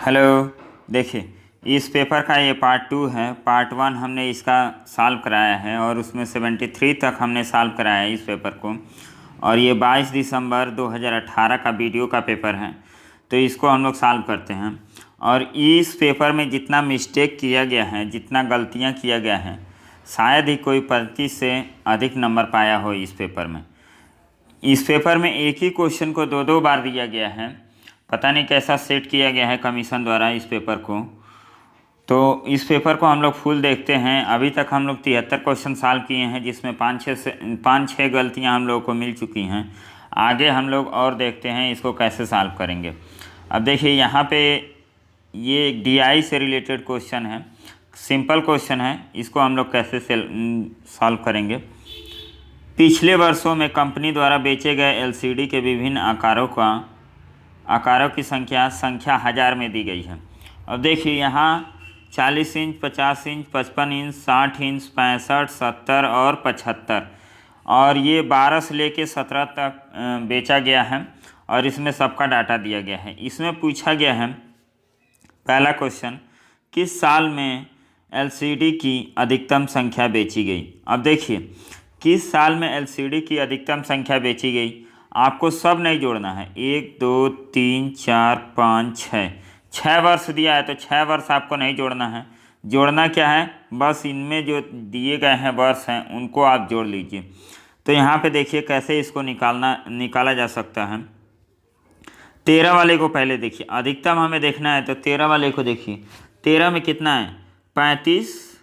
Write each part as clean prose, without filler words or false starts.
Hello. देखिए, इस paper का ये पार्ट 2 है। पार्ट 1 हमने इसका सॉल्व कराया है और उसमें 73 तक हमने सॉल्व कराया है इस पेपर को। और ये 22 दिसंबर 2018 का वीडियो का पेपर है, तो इसको हम लोग सॉल्व करते हैं। और इस पेपर में जितना मिस्टेक किया गया है, जितना गलतियां किया गया है, शायद ही कोई 25 से अधिक नंबर पाया हो इस पेपर में। इस पेपर में एक ही क्वेश्चन को दो बार दिया गया है। पता नहीं कैसा सेट किया गया है कमीशन द्वारा इस पेपर को। तो इस पेपर को हम लोग फुल देखते हैं। अभी तक हम लोग 73 क्वेश्चन सॉल्व किए हैं, जिसमें 5-6 गलतियां हम लोगों को मिल चुकी हैं। आगे हम लोग और देखते हैं इसको कैसे सॉल्व करेंगे। अब देखिए, यहाँ पे ये एक DI से रिलेटेड क्वेश्चन है, सिंपल क्वेश्चन है। इसको हम लोग कैसे सॉल्व करेंगे। पिछले वर्षों में कंपनी द्वारा बेचे गए LCD के विभिन्न आकारों की संख्या हज़ार में दी गई है। अब देखिए, यहाँ 40 इंच, 50 इंच, 55 इंच, 60 इंच, 65, 70 और 75, और ये 12 से लेके 17 तक बेचा गया है। और इसमें सबका डाटा दिया गया है। इसमें पूछा गया है पहला क्वेश्चन, किस साल में LCD की अधिकतम संख्या बेची गई। अब देखिए, किस साल में LCD की अधिकतम संख्या बेची गई, आपको सब नहीं जोड़ना है। 1 2 3 4 5 6 वर्ष दिया है, तो 6 वर्ष आपको नहीं जोड़ना है। जोड़ना क्या है, बस इनमें जो दिए गए हैं वर्ष हैं उनको आप जोड़ लीजिए। तो यहाँ पे देखिए कैसे इसको निकाला जा सकता है। 13 वाले को पहले देखिए, अधिकतम हमें देखना है, तो 13 वाले को देखिए। 13 में कितना है, 35।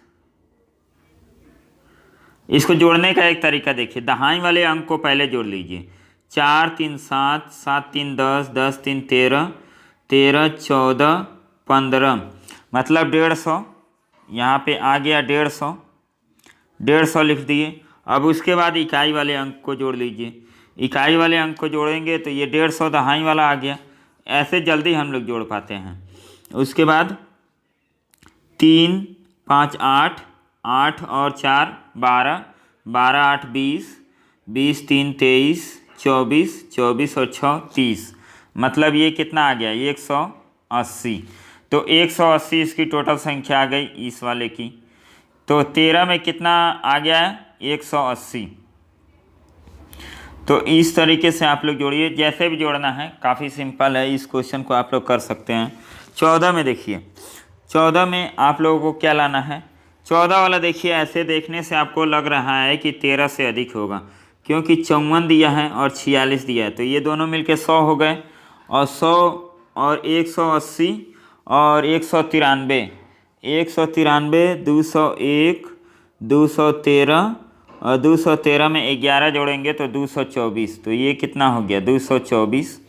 इसको जोड़ने का एक तरीका देखिए, दहाई वाले अंक को पहले जोड़ लीजिए। 4 3 7, 7 3 10, 10 3 13, 13 14 15, मतलब 150। यहाँ पे आ गया 150 लिख दिए। अब उसके बाद इकाई वाले अंक को जोड़ लीजिए। इकाई वाले अंक को जोड़ेंगे तो ये 150 दहाई वाला आ गया। ऐसे जल्दी हम लोग जोड़ पाते हैं। उसके बाद 3 5 8, 8 और 4 12, 12 8 20, 20 3 23, 24, 24 और 6 30, मतलब ये कितना आ गया, 180। तो 180 इसकी टोटल संख्या आ गई इस वाले की। तो 13 में कितना आ गया है, 180। तो इस तरीके से आप लोग जोड़िए, जैसे भी जोड़ना है, काफ़ी सिंपल है। इस क्वेश्चन को आप लोग कर सकते हैं। 14 में देखिए, 14 में आप लोगों को क्या लाना है। 14 वाला देखिए, ऐसे देखने से आपको लग रहा है कि 13 से अधिक होगा, क्योंकि 54 दिया है और 46 दिया है। तो ये दोनों मिलके 100 हो गए, और 100 और 180 और 193, 193, 201, 213, और 213 में 11 जोड़ेंगे तो 224। तो ये कितना हो गया, 224।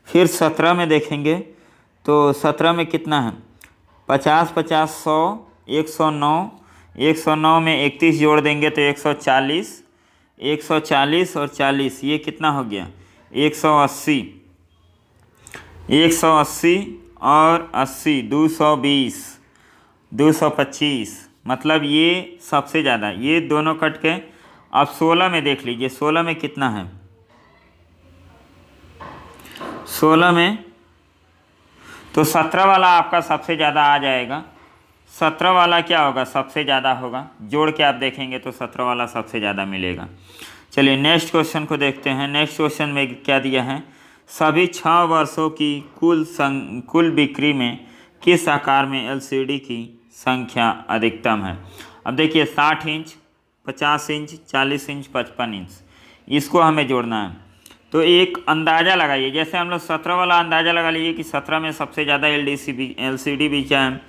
फिर 17 में देखेंगे तो 17 में कितना है, 50 50 100, 109, 109 में 31 जोड़ देंगे तो 140, 140 और 40, ये कितना हो गया, 180, 180 और 80, 220, 225, मतलब ये सबसे ज़्यादा। ये दोनों कट के अब 16 में देख लीजिए। 16 में कितना है, 16 में तो 17 वाला आपका सबसे ज़्यादा आ जाएगा। 17 वाला क्या होगा, सबसे ज़्यादा होगा। जोड़ के आप देखेंगे तो 17 वाला सबसे ज़्यादा मिलेगा। चलिए नेक्स्ट क्वेश्चन को देखते हैं। नेक्स्ट क्वेश्चन में क्या दिया है, सभी 6 वर्षों की कुल बिक्री में किस आकार में LCD की संख्या अधिकतम है। अब देखिए, 60 इंच, 50 इंच, 40 इंच, 55 इंच, इसको हमें जोड़ना है। तो एक अंदाज़ा लगाइए, जैसे हम लोग 17 वाला अंदाज़ा लगा लीजिए कि 17 में सबसे ज़्यादा LCD बेचा है।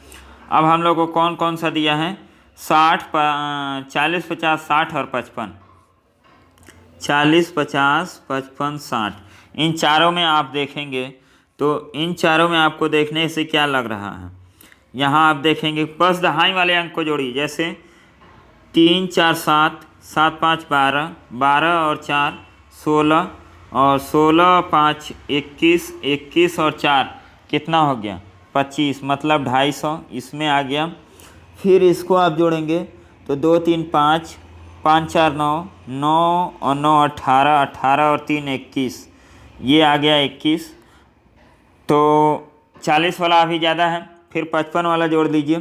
अब हम लोग को कौन कौन सा दिया है, 60, 40 50 60 और 55, 40 50 55 60। इन चारों में आप देखेंगे तो इन चारों में आपको देखने से क्या लग रहा है, यहाँ आप देखेंगे बस दहाई वाले अंक को जोड़िए। जैसे 3 4 7, 7 5 12, 12 और 4 16, और 16 5 21, 21 और 4 कितना हो गया, 25, मतलब 250 इसमें आ गया। फिर इसको आप जोड़ेंगे तो 2 3 5, 5 4 9, 9 और 9 18, 18 और 3 21, ये आ गया 21। तो 40 वाला अभी ज़्यादा है, फिर 55 वाला जोड़ दीजिए।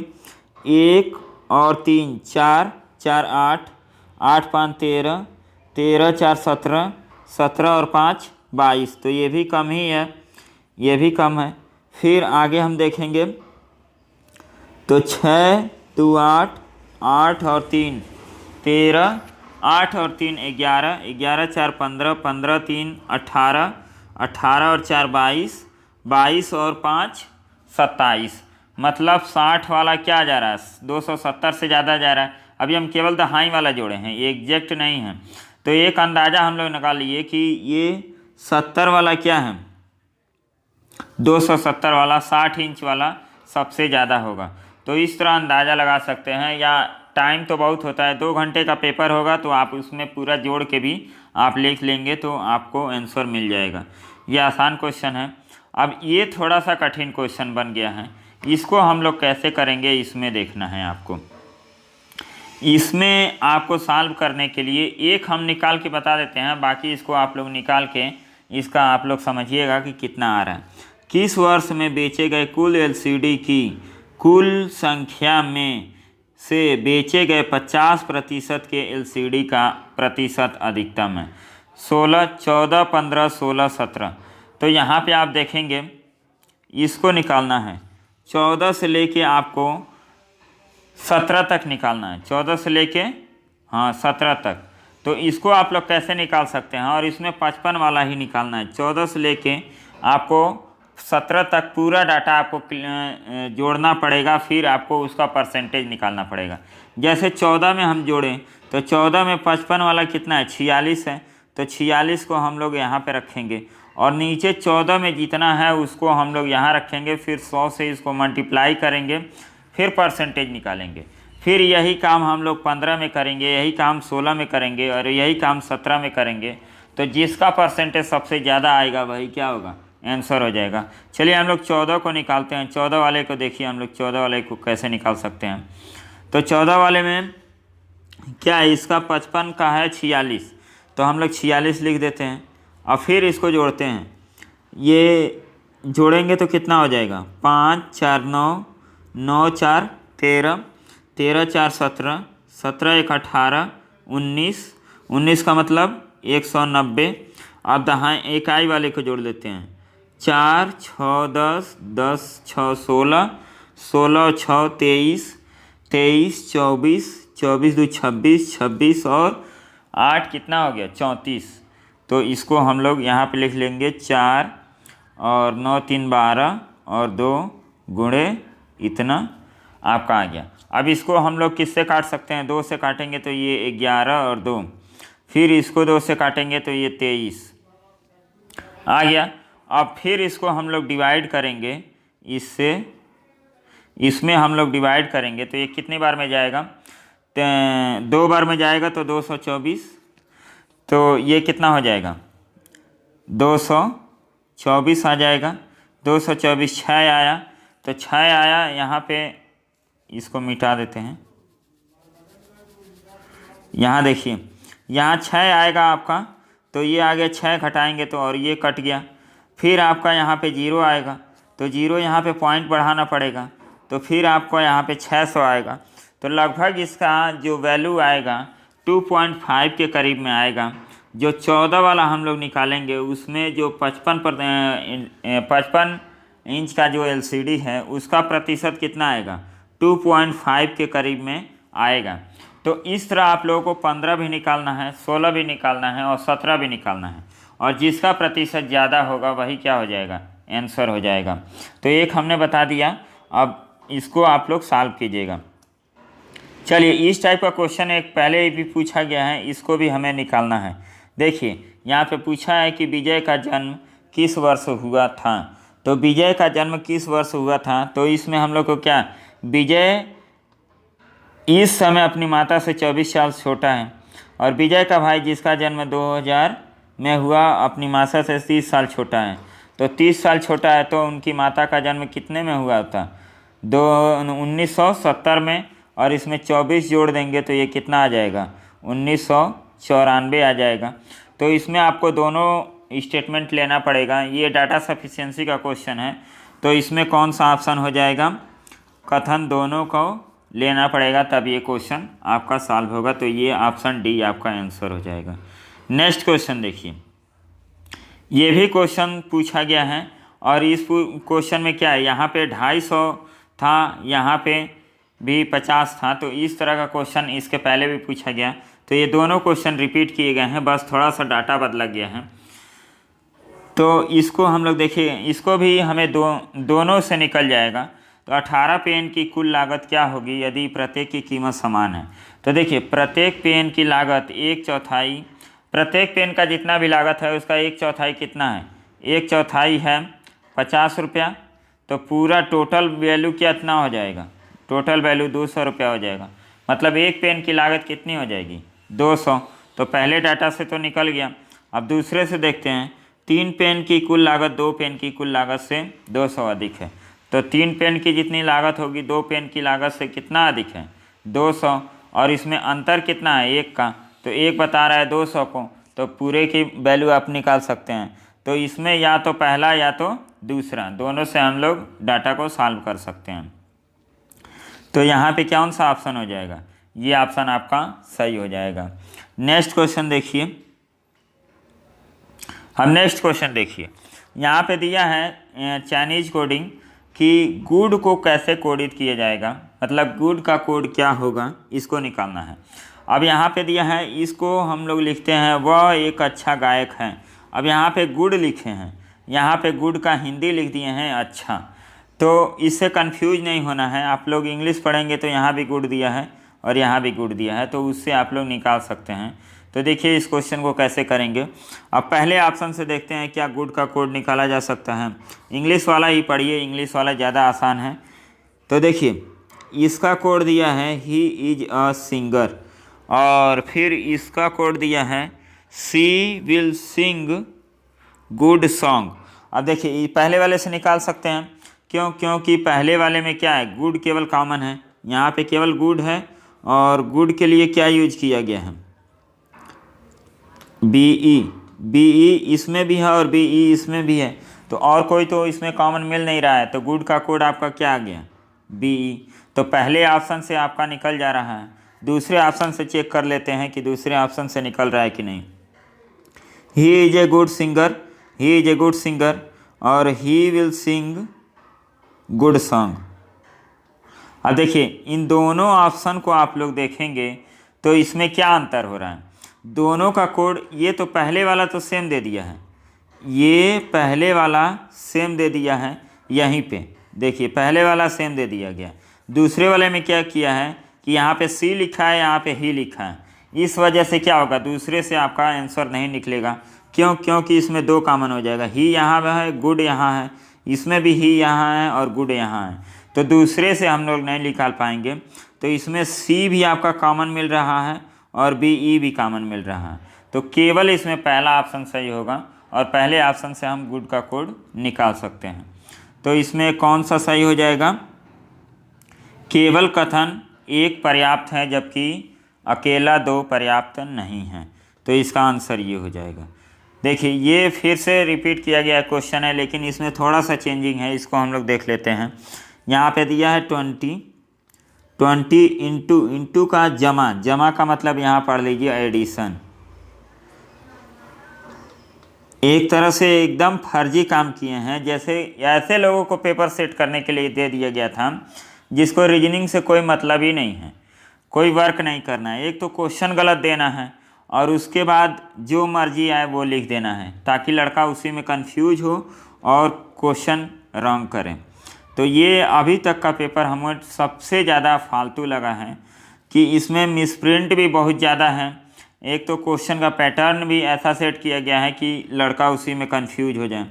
1 और 3 4, 4 8, 8 5 13, 13 4 17, 17 और 5 22, तो ये भी कम ही है, ये भी कम है। फिर आगे हम देखेंगे तो 6 2 8, 8 और 3 13, 8 और 3 11, 11 4 15, 15 3 18, 18 और 4 22, 22 और 5 27, मतलब 60 वाला क्या जा रहा है, 270 से ज़्यादा जा रहा है। अभी हम केवल दहाई वाला जोड़े हैं, ये एग्जैक्ट नहीं है। तो एक अंदाज़ा हम लोग निकाल लिए कि ये 70 वाला क्या है, 270 वाला 60 इंच वाला सबसे ज़्यादा होगा। तो इस तरह अंदाज़ा लगा सकते हैं, या टाइम तो बहुत होता है, 2 घंटे का पेपर होगा तो आप उसमें पूरा जोड़ के भी आप लिख लेंगे तो आपको आंसर मिल जाएगा। ये आसान क्वेश्चन है। अब ये थोड़ा सा कठिन क्वेश्चन बन गया है, इसको हम लोग कैसे करेंगे इसमें देखना है आपको। इसमें आपको सॉल्व करने के लिए एक हम निकाल के बता देते हैं, बाकी इसको आप लोग निकाल के इसका आप लोग समझिएगा कि कितना आ रहा है। किस वर्ष में बेचे गए कुल एलसीडी की कुल संख्या में से बेचे गए 50% के एलसीडी का प्रतिशत अधिकतम है? 16, 14, 15, 16, 17। तो यहाँ पे आप देखेंगे इसको निकालना है, 14 से लेके आपको 17 तक निकालना है, 14 से लेके 17 तक। तो इसको आप लोग कैसे निकाल सकते हैं, और इसमें 55 वाला ही निकालना है। 14 से लेके आपको 17 तक पूरा डाटा आपको जोड़ना पड़ेगा, फिर आपको उसका परसेंटेज निकालना पड़ेगा। जैसे 14 में हम जोड़ें तो 14 में 55 वाला कितना है, 46 है, तो 46 को हम लोग यहाँ पे रखेंगे, और नीचे 14 में जितना है उसको हम लोग यहाँ रखेंगे, फिर 100 से इसको मल्टीप्लाई करेंगे, फिर परसेंटेज निकालेंगे। फिर यही काम हम लोग 15 में करेंगे, यही काम 16 में करेंगे, और यही काम 17 में करेंगे। तो जिसका परसेंटेज सबसे ज़्यादा आएगा वही क्या होगा, आंसर हो जाएगा। चलिए हम लोग 14 को निकालते हैं। 14 वाले को देखिए, हम लोग 14 वाले को कैसे निकाल सकते हैं। तो 14 वाले में क्या है, इसका 55 का है 46, तो हम लोग 46 लिख देते हैं, और फिर इसको जोड़ते हैं। ये जोड़ेंगे तो कितना हो जाएगा, 5 4 9, 9 4 13, 13 4 17, 17 1 18, 19, 19 का मतलब 190। अब दहाई इकाई वाले को जोड़ देते हैं, 4 6 10, 10 6 16, 16 6 23, 23 24, 24 2 26, 26 और 8 कितना हो गया, 34। तो इसको हम लोग यहाँ पे लिख लेंगे 4 और 9 3 12 और 2 गुणे इतना आपका आ गया। अब इसको हम लोग किससे काट सकते हैं, 2 से काटेंगे तो ये 11 और 2, फिर इसको 2 से काटेंगे तो ये 23 आ गया। अब फिर इसको हम लोग डिवाइड करेंगे इससे, इसमें हम लोग डिवाइड करेंगे तो ये कितनी बार में जाएगा, 2 बार में जाएगा तो 224। तो ये कितना हो जाएगा, 224 आ जाएगा। 224 6 आया, तो 6 आया, यहाँ पे इसको मिटा देते हैं। यहाँ देखिए, यहाँ 6 आएगा आपका, तो ये आगे 6 घटाएंगे तो और ये कट गया। फिर आपका यहाँ पे 0 आएगा, तो 0 यहाँ पे पॉइंट बढ़ाना पड़ेगा, तो फिर आपको यहाँ पे 600 आएगा। तो लगभग इसका जो वैल्यू आएगा 2.5 के करीब में आएगा। जो 14 वाला हम लोग निकालेंगे उसमें जो 55 इंच का जो एलसीडी है उसका प्रतिशत कितना आएगा, 2.5 के करीब में आएगा। तो इस तरह आप लोगों को 15 भी निकालना है, 16 भी निकालना है और 17 भी निकालना है, और जिसका प्रतिशत ज़्यादा होगा वही क्या हो जाएगा, आंसर हो जाएगा। तो एक हमने बता दिया, अब इसको आप लोग सॉल्व कीजिएगा। चलिए, इस टाइप का क्वेश्चन एक पहले भी पूछा गया है, इसको भी हमें निकालना है। देखिए यहाँ पे पूछा है कि विजय का जन्म किस वर्ष हुआ था। तो विजय का जन्म किस वर्ष हुआ था, तो इसमें हम लोग को क्या, विजय इस समय अपनी माता से 24 साल छोटा है, और विजय का भाई जिसका जन्म 2000 में हुआ अपनी माता से 30 साल छोटा है। तो 30 साल छोटा है तो उनकी माता का जन्म कितने में हुआ था, 1970 में, और इसमें 24 जोड़ देंगे तो ये कितना आ जाएगा, 1994 आ जाएगा। तो इसमें आपको दोनों स्टेटमेंट लेना पड़ेगा। ये डाटा सफिशिएंसी का क्वेश्चन है, तो इसमें कौन सा ऑप्शन हो जाएगा, कथन दोनों को लेना पड़ेगा तब ये क्वेश्चन आपका सॉल्व होगा। तो ये ऑप्शन डी आपका आंसर हो जाएगा। नेक्स्ट क्वेश्चन देखिए, ये भी क्वेश्चन पूछा गया है और इस क्वेश्चन में क्या है, यहाँ पे 250 था, यहाँ पे भी 50 था। तो इस तरह का क्वेश्चन इसके पहले भी पूछा गया। तो ये दोनों क्वेश्चन रिपीट किए गए हैं, बस थोड़ा सा डाटा बदला गया है। तो इसको हम लोग देखिए, इसको भी हमें दोनों से निकल जाएगा। तो 18 पेन की कुल लागत क्या होगी यदि प्रत्येक की कीमत समान है। तो देखिए प्रत्येक पेन की लागत 1/4, प्रत्येक पेन का जितना भी लागत है उसका 1/4 कितना है, 1/4 है 50 रुपया। तो पूरा टोटल वैल्यू कितना हो जाएगा, टोटल वैल्यू 200 रुपया हो जाएगा। मतलब एक पेन की लागत कितनी हो जाएगी, 200। तो पहले डाटा से तो निकल गया। अब दूसरे से देखते हैं, 3 पेन की कुल लागत 2 पेन की कुल लागत से 200 अधिक है। तो 3 पेन की जितनी लागत होगी 2 पेन की लागत से कितना अधिक है, 200। और इसमें अंतर कितना है, 1 का। तो 1 बता रहा है 200 को, तो पूरे की वैल्यू आप निकाल सकते हैं। तो इसमें या तो पहला या तो दूसरा, दोनों से हम लोग डाटा को सॉल्व कर सकते हैं। तो यहाँ पे कौन सा ऑप्शन हो जाएगा, ये ऑप्शन आपका सही हो जाएगा। नेक्स्ट क्वेश्चन देखिए, हम नेक्स्ट क्वेश्चन देखिए, यहाँ पे दिया है चाइनीज कोडिंग कि गुड को कैसे कोडित किया जाएगा, मतलब गुड का कोड क्या होगा, इसको निकालना है। अब यहाँ पे दिया है, इसको हम लोग लिखते हैं वह एक अच्छा गायक है। अब यहाँ पे गुड लिखे हैं, यहाँ पे गुड का हिंदी लिख दिए हैं अच्छा। तो इससे कंफ्यूज नहीं होना है, आप लोग इंग्लिश पढ़ेंगे तो यहाँ भी गुड दिया है और यहाँ भी गुड दिया है, तो उससे आप लोग निकाल सकते हैं। तो देखिए इस क्वेश्चन को कैसे करेंगे। अब पहले ऑप्शन से देखते हैं क्या गुड का कोड निकाला जा सकता है। इंग्लिश वाला ही पढ़िए, इंग्लिश वाला ज़्यादा आसान है। तो देखिए इसका कोड दिया है ही इज अ सिंगर, और फिर इसका कोड दिया है सी विल सिंग गुड सॉन्ग। अब देखिए पहले वाले से निकाल सकते हैं, क्योंकि पहले वाले में क्या है, गुड केवल कॉमन है, यहाँ पे केवल गुड है। और गुड के लिए क्या यूज किया गया है, बीई इसमें भी है और बीई इसमें भी है। तो और कोई तो इसमें कॉमन मिल नहीं रहा है, तो गुड का कोड आपका क्या आ गया, बीई। तो पहले ऑप्शन से आपका निकल जा रहा है, दूसरे ऑप्शन से चेक कर लेते हैं कि दूसरे ऑप्शन से निकल रहा है कि नहीं। He is a good singer, he is a good singer और he will sing good song. अब देखिए इन दोनों ऑप्शन को आप लोग देखेंगे तो इसमें क्या अंतर हो रहा है, दोनों का कोड, ये तो पहले वाला तो सेम दे दिया है, ये पहले वाला सेम दे दिया है, यहीं पे देखिए पहले वाला सेम दे दिया गया। दूसरे वाले में क्या किया है कि यहाँ पे सी लिखा है, यहाँ पे ही लिखा है। इस वजह से क्या होगा, दूसरे से आपका आंसर नहीं निकलेगा। क्योंकि इसमें 2 कॉमन हो जाएगा, ही यहाँ है गुड यहाँ है, इसमें भी ही यहाँ है और गुड यहाँ है। तो दूसरे से हम लोग नहीं निकाल पाएंगे। तो इसमें सी भी आपका कॉमन मिल रहा है और बीई भी कॉमन मिल रहा है। तो केवल इसमें पहला ऑप्शन सही होगा और पहले ऑप्शन से हम गुड का कोड निकाल सकते हैं। तो इसमें कौन सा सही हो जाएगा, केवल कथन 1 पर्याप्त है जबकि अकेला 2 पर्याप्त नहीं है। तो इसका आंसर ये हो जाएगा। देखिए ये फिर से रिपीट किया गया क्वेश्चन है, लेकिन इसमें थोड़ा सा चेंजिंग है, इसको हम लोग देख लेते हैं। यहाँ पे दिया है 20 इंटू का जमा का मतलब यहाँ पढ़ लीजिए एडिशन। एक तरह से एकदम फर्जी काम किए हैं, जैसे ऐसे लोगों को पेपर सेट करने के लिए दे दिया गया था जिसको रीजनिंग से कोई मतलब ही नहीं है, कोई वर्क नहीं करना है। एक तो क्वेश्चन गलत देना है और उसके बाद जो मर्जी आए वो लिख देना है, ताकि लड़का उसी में कंफ्यूज हो और क्वेश्चन रॉन्ग करें। तो ये अभी तक का पेपर हमें सबसे ज़्यादा फालतू लगा है कि इसमें मिसप्रिंट भी बहुत ज़्यादा है। एक तो क्वेश्चन का पैटर्न भी ऐसा सेट किया गया है कि लड़का उसी में कंफ्यूज हो जाए।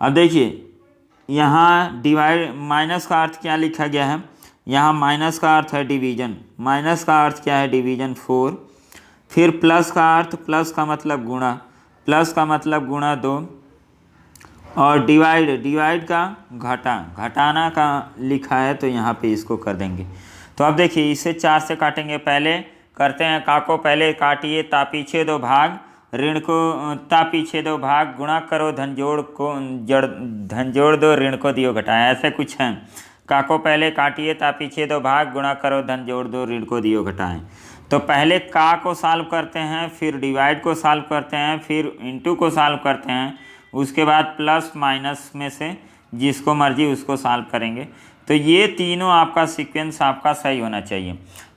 अब देखिए यहाँ डिवाइड माइनस का अर्थ क्या लिखा गया है, यहाँ माइनस का अर्थ है डिवीज़न, माइनस का अर्थ क्या है डिवीज़न 4। फिर प्लस का अर्थ, प्लस का मतलब गुणा, प्लस का मतलब गुणा 2। और डिवाइड का घटाना का लिखा है, तो यहाँ पे इसको कर देंगे। तो अब देखिए इसे 4 से काटेंगे, पहले करते हैं का को पहले काटिए ता पीछे 2 भाग ऋण को ता पीछे दो भाग, गुणा करो धन जोड़ को धन जोड़ दो, ऋण को दियो घटाएं, ऐसे कुछ है। का को पहले काटिए, ता पीछे दो भाग, गुणा करो धन जोड़ दो, ऋण को दियो घटाएं। तो पहले का को सॉल्व करते हैं, फिर डिवाइड को सॉल्व करते हैं, फिर इनटू को सॉल्व करते हैं, उसके बाद प्लस माइनस में से जिसको मर्जी उसको सॉल्व करेंगे। तो ये तीनों आपका सीक्वेंस आपका सही होना चाहिए।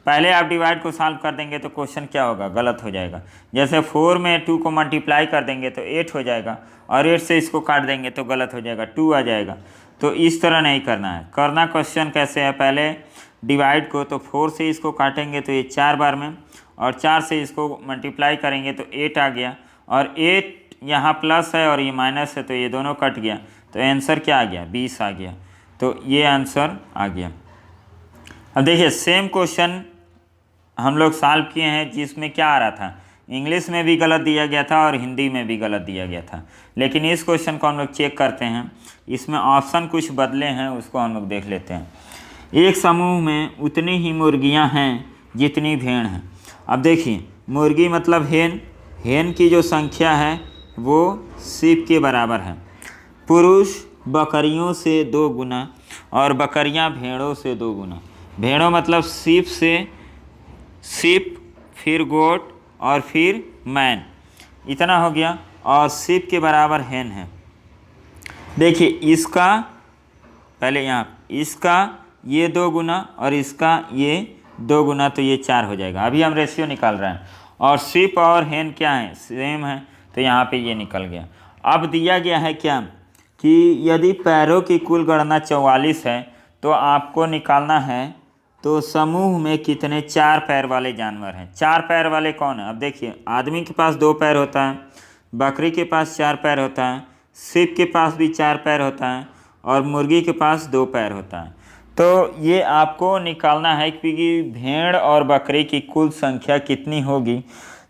पहले आप डिवाइड को सॉल्व कर देंगे तो क्वेश्चन क्या होगा, गलत हो जाएगा। जैसे 4 में 2 को मल्टीप्लाई कर देंगे तो 8 हो जाएगा, और 8 से इसको काट देंगे तो गलत हो जाएगा, 2 आ जाएगा। तो इस तरह नहीं करना है। करना क्वेश्चन कैसे है, पहले डिवाइड को तो 4 से इसको काटेंगे तो ये 4 बार में, और 4 से इसको मल्टीप्लाई करेंगे तो 8 आ गया, और 8 यहाँ प्लस है और ये माइनस है तो ये दोनों कट गया, तो आंसर क्या आ गया, 20 आ गया। तो ये आंसर आ गया। अब देखिए सेम क्वेश्चन हम लोग सॉल्व किए हैं, जिसमें क्या आ रहा था, इंग्लिश में भी गलत दिया गया था और हिंदी में भी गलत दिया गया था। लेकिन इस क्वेश्चन को हम लोग चेक करते हैं, इसमें ऑप्शन कुछ बदले हैं, उसको हम लोग देख लेते हैं। एक समूह में उतनी ही मुर्गियां हैं जितनी भेड़ हैं। अब देखिए मुर्गी मतलब हेन, हेन की जो संख्या है वो सीप के बराबर है। पुरुष बकरियों से 2 गुना और बकरियां भेड़ों से 2 गुना। भेड़ों मतलब सीप से, सीप फिर गोट और फिर मैन, इतना हो गया, और सीप के बराबर हेन है। देखिए इसका पहले यहाँ इसका ये 2 गुना और इसका ये 2 गुना, तो ये 4 हो जाएगा। अभी हम रेशियो निकाल रहे हैं, और सीप और हेन क्या है, सेम है, तो यहाँ पे ये निकल गया। अब दिया गया है क्या कि यदि पैरों की कुल गणना 44 है तो आपको निकालना है तो समूह में कितने 4 पैर वाले जानवर हैं। 4 पैर वाले कौन है, अब देखिए आदमी के पास 2 पैर होता है, बकरी के पास 4 पैर होता है, सीप के पास भी 4 पैर होता है, और मुर्गी के पास 2 पैर होता है। तो ये आपको निकालना है कि भेड़ और बकरी की कुल संख्या कितनी होगी,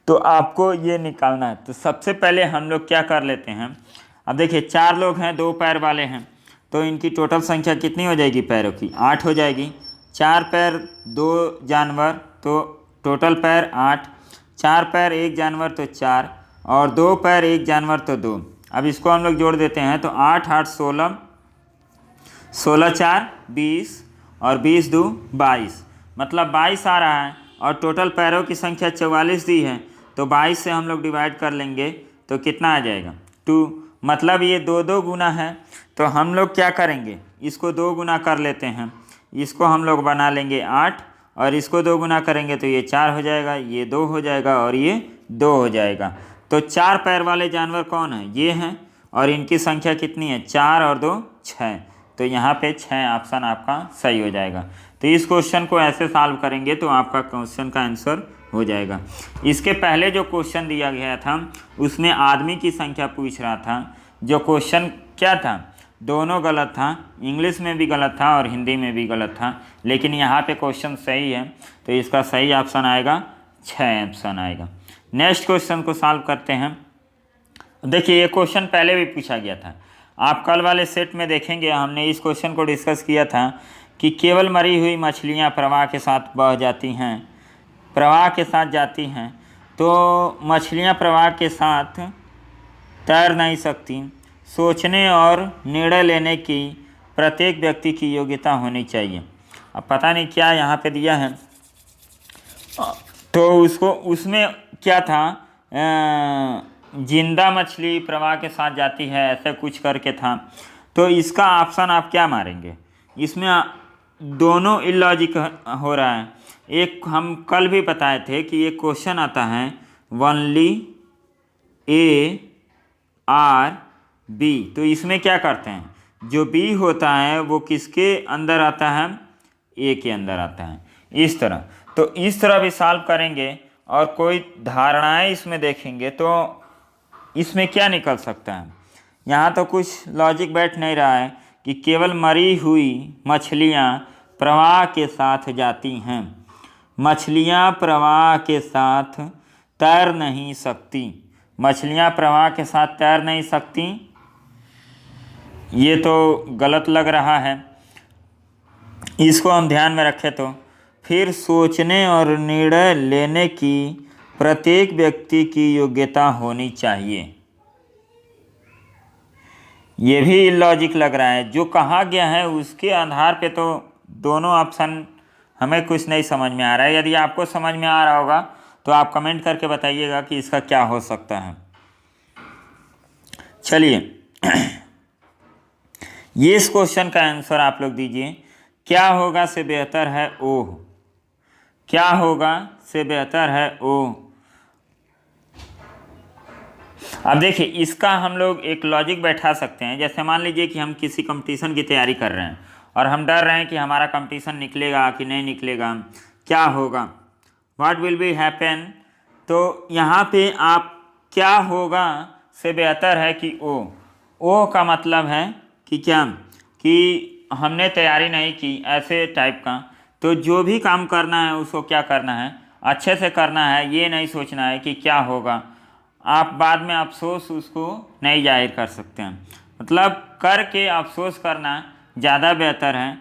तो आपको ये निकालना है। तो सबसे पहले हम लोग क्या कर लेते हैं, अब देखिए 4 लोग हैं, 2 पैर वाले हैं, तो इनकी टोटल संख्या कितनी हो जाएगी पैरों की, 8 हो जाएगी। 4 पैर 2 जानवर तो टोटल पैर 8, 4 पैर 1 जानवर तो 4, और 2 पैर 1 जानवर तो 2। अब इसको हम लोग जोड़ देते हैं तो 8 8 16, 16 4 20, और 20 2 22, मतलब 22 आ रहा है। और टोटल पैरों की संख्या 44 दी है, तो 22 से हम लोग डिवाइड कर लेंगे तो कितना आ जाएगा, 2। मतलब ये 2 गुना है, तो हम लोग क्या करेंगे, इसको 2 गुना कर लेते हैं, इसको हम लोग बना लेंगे 8, और इसको 2 गुना करेंगे तो ये 4 हो जाएगा, ये 2 हो जाएगा, और ये 2 हो जाएगा। तो 4 पैर वाले जानवर कौन है, ये हैं, और इनकी संख्या कितनी है, 4 और 2 6, तो यहाँ पे 6 ऑप्शन आपका सही हो जाएगा। तो इस क्वेश्चन को ऐसे सॉल्व करेंगे तो आपका क्वेश्चन का आंसर हो जाएगा। इसके पहले जो क्वेश्चन दिया गया था उसमें आदमी की संख्या पूछ रहा था, जो क्वेश्चन क्या था, दोनों गलत था, इंग्लिश में भी गलत था और हिंदी में भी गलत था, लेकिन यहाँ पे क्वेश्चन सही है, तो इसका सही ऑप्शन आएगा 6 ऑप्शन आएगा। नेक्स्ट क्वेश्चन को सॉल्व करते हैं। देखिए ये क्वेश्चन पहले भी पूछा गया था, आप कल वाले सेट में देखेंगे, हमने इस क्वेश्चन को डिस्कस किया था कि केवल मरी हुई मछलियाँ प्रवाह के साथ बह जाती हैं, प्रवाह के साथ जाती हैं, तो मछलियाँ प्रवाह के साथ तैर नहीं सकती। सोचने और निर्णय लेने की प्रत्येक व्यक्ति की योग्यता होनी चाहिए। अब पता नहीं क्या यहाँ पे दिया है, तो उसको उसमें क्या था, जिंदा मछली प्रवाह के साथ जाती है, ऐसे कुछ करके था। तो इसका ऑप्शन आप क्या मारेंगे, इसमें दोनों इलॉजिक हो रहा है। एक हम कल भी बताए थे कि ये क्वेश्चन आता है ओनली ए आर बी, तो इसमें क्या करते हैं, जो बी होता है वो किसके अंदर आता है, ए के अंदर आता है, इस तरह। तो इस तरह भी सॉल्व करेंगे और कोई धारणाएं इसमें देखेंगे तो इसमें क्या निकल सकता है। यहाँ तो कुछ लॉजिक बैठ नहीं रहा है कि केवल मरी हुई मछलियाँ प्रवाह के साथ जाती हैं, मछलियाँ प्रवाह के साथ तैर नहीं सकती, मछलियाँ प्रवाह के साथ तैर नहीं सकती, ये तो गलत लग रहा है। इसको हम ध्यान में रखें तो फिर सोचने और निर्णय लेने की प्रत्येक व्यक्ति की योग्यता होनी चाहिए। ये भी लॉजिक लग रहा है, जो कहा गया है उसके आधार पे तो दोनों ऑप्शन हमें कुछ नहीं समझ में आ रहा है। यदि आपको समझ में आ रहा होगा तो आप कमेंट करके बताइएगा कि इसका क्या हो सकता है। चलिए ये इस क्वेश्चन का आंसर आप लोग दीजिए। क्या होगा से बेहतर है ओह। क्या होगा से बेहतर है ओह। अब देखिए इसका हम लोग एक लॉजिक बैठा सकते हैं। जैसे मान लीजिए कि हम किसी कंपटीशन की तैयारी कर रहे हैं और हम डर रहे हैं कि हमारा कंपटीशन निकलेगा कि नहीं निकलेगा, क्या होगा, व्हाट विल बी हैपन। तो यहाँ पे आप क्या होगा से बेहतर है कि ओ का मतलब है कि क्या, कि हमने तैयारी नहीं की, ऐसे टाइप का। तो जो भी काम करना है उसको क्या करना है, अच्छे से करना है। ये नहीं सोचना है कि क्या होगा, आप बाद में अफसोस उसको नहीं जाहिर कर सकते हैं। मतलब करके अफसोस करना ज़्यादा बेहतर है,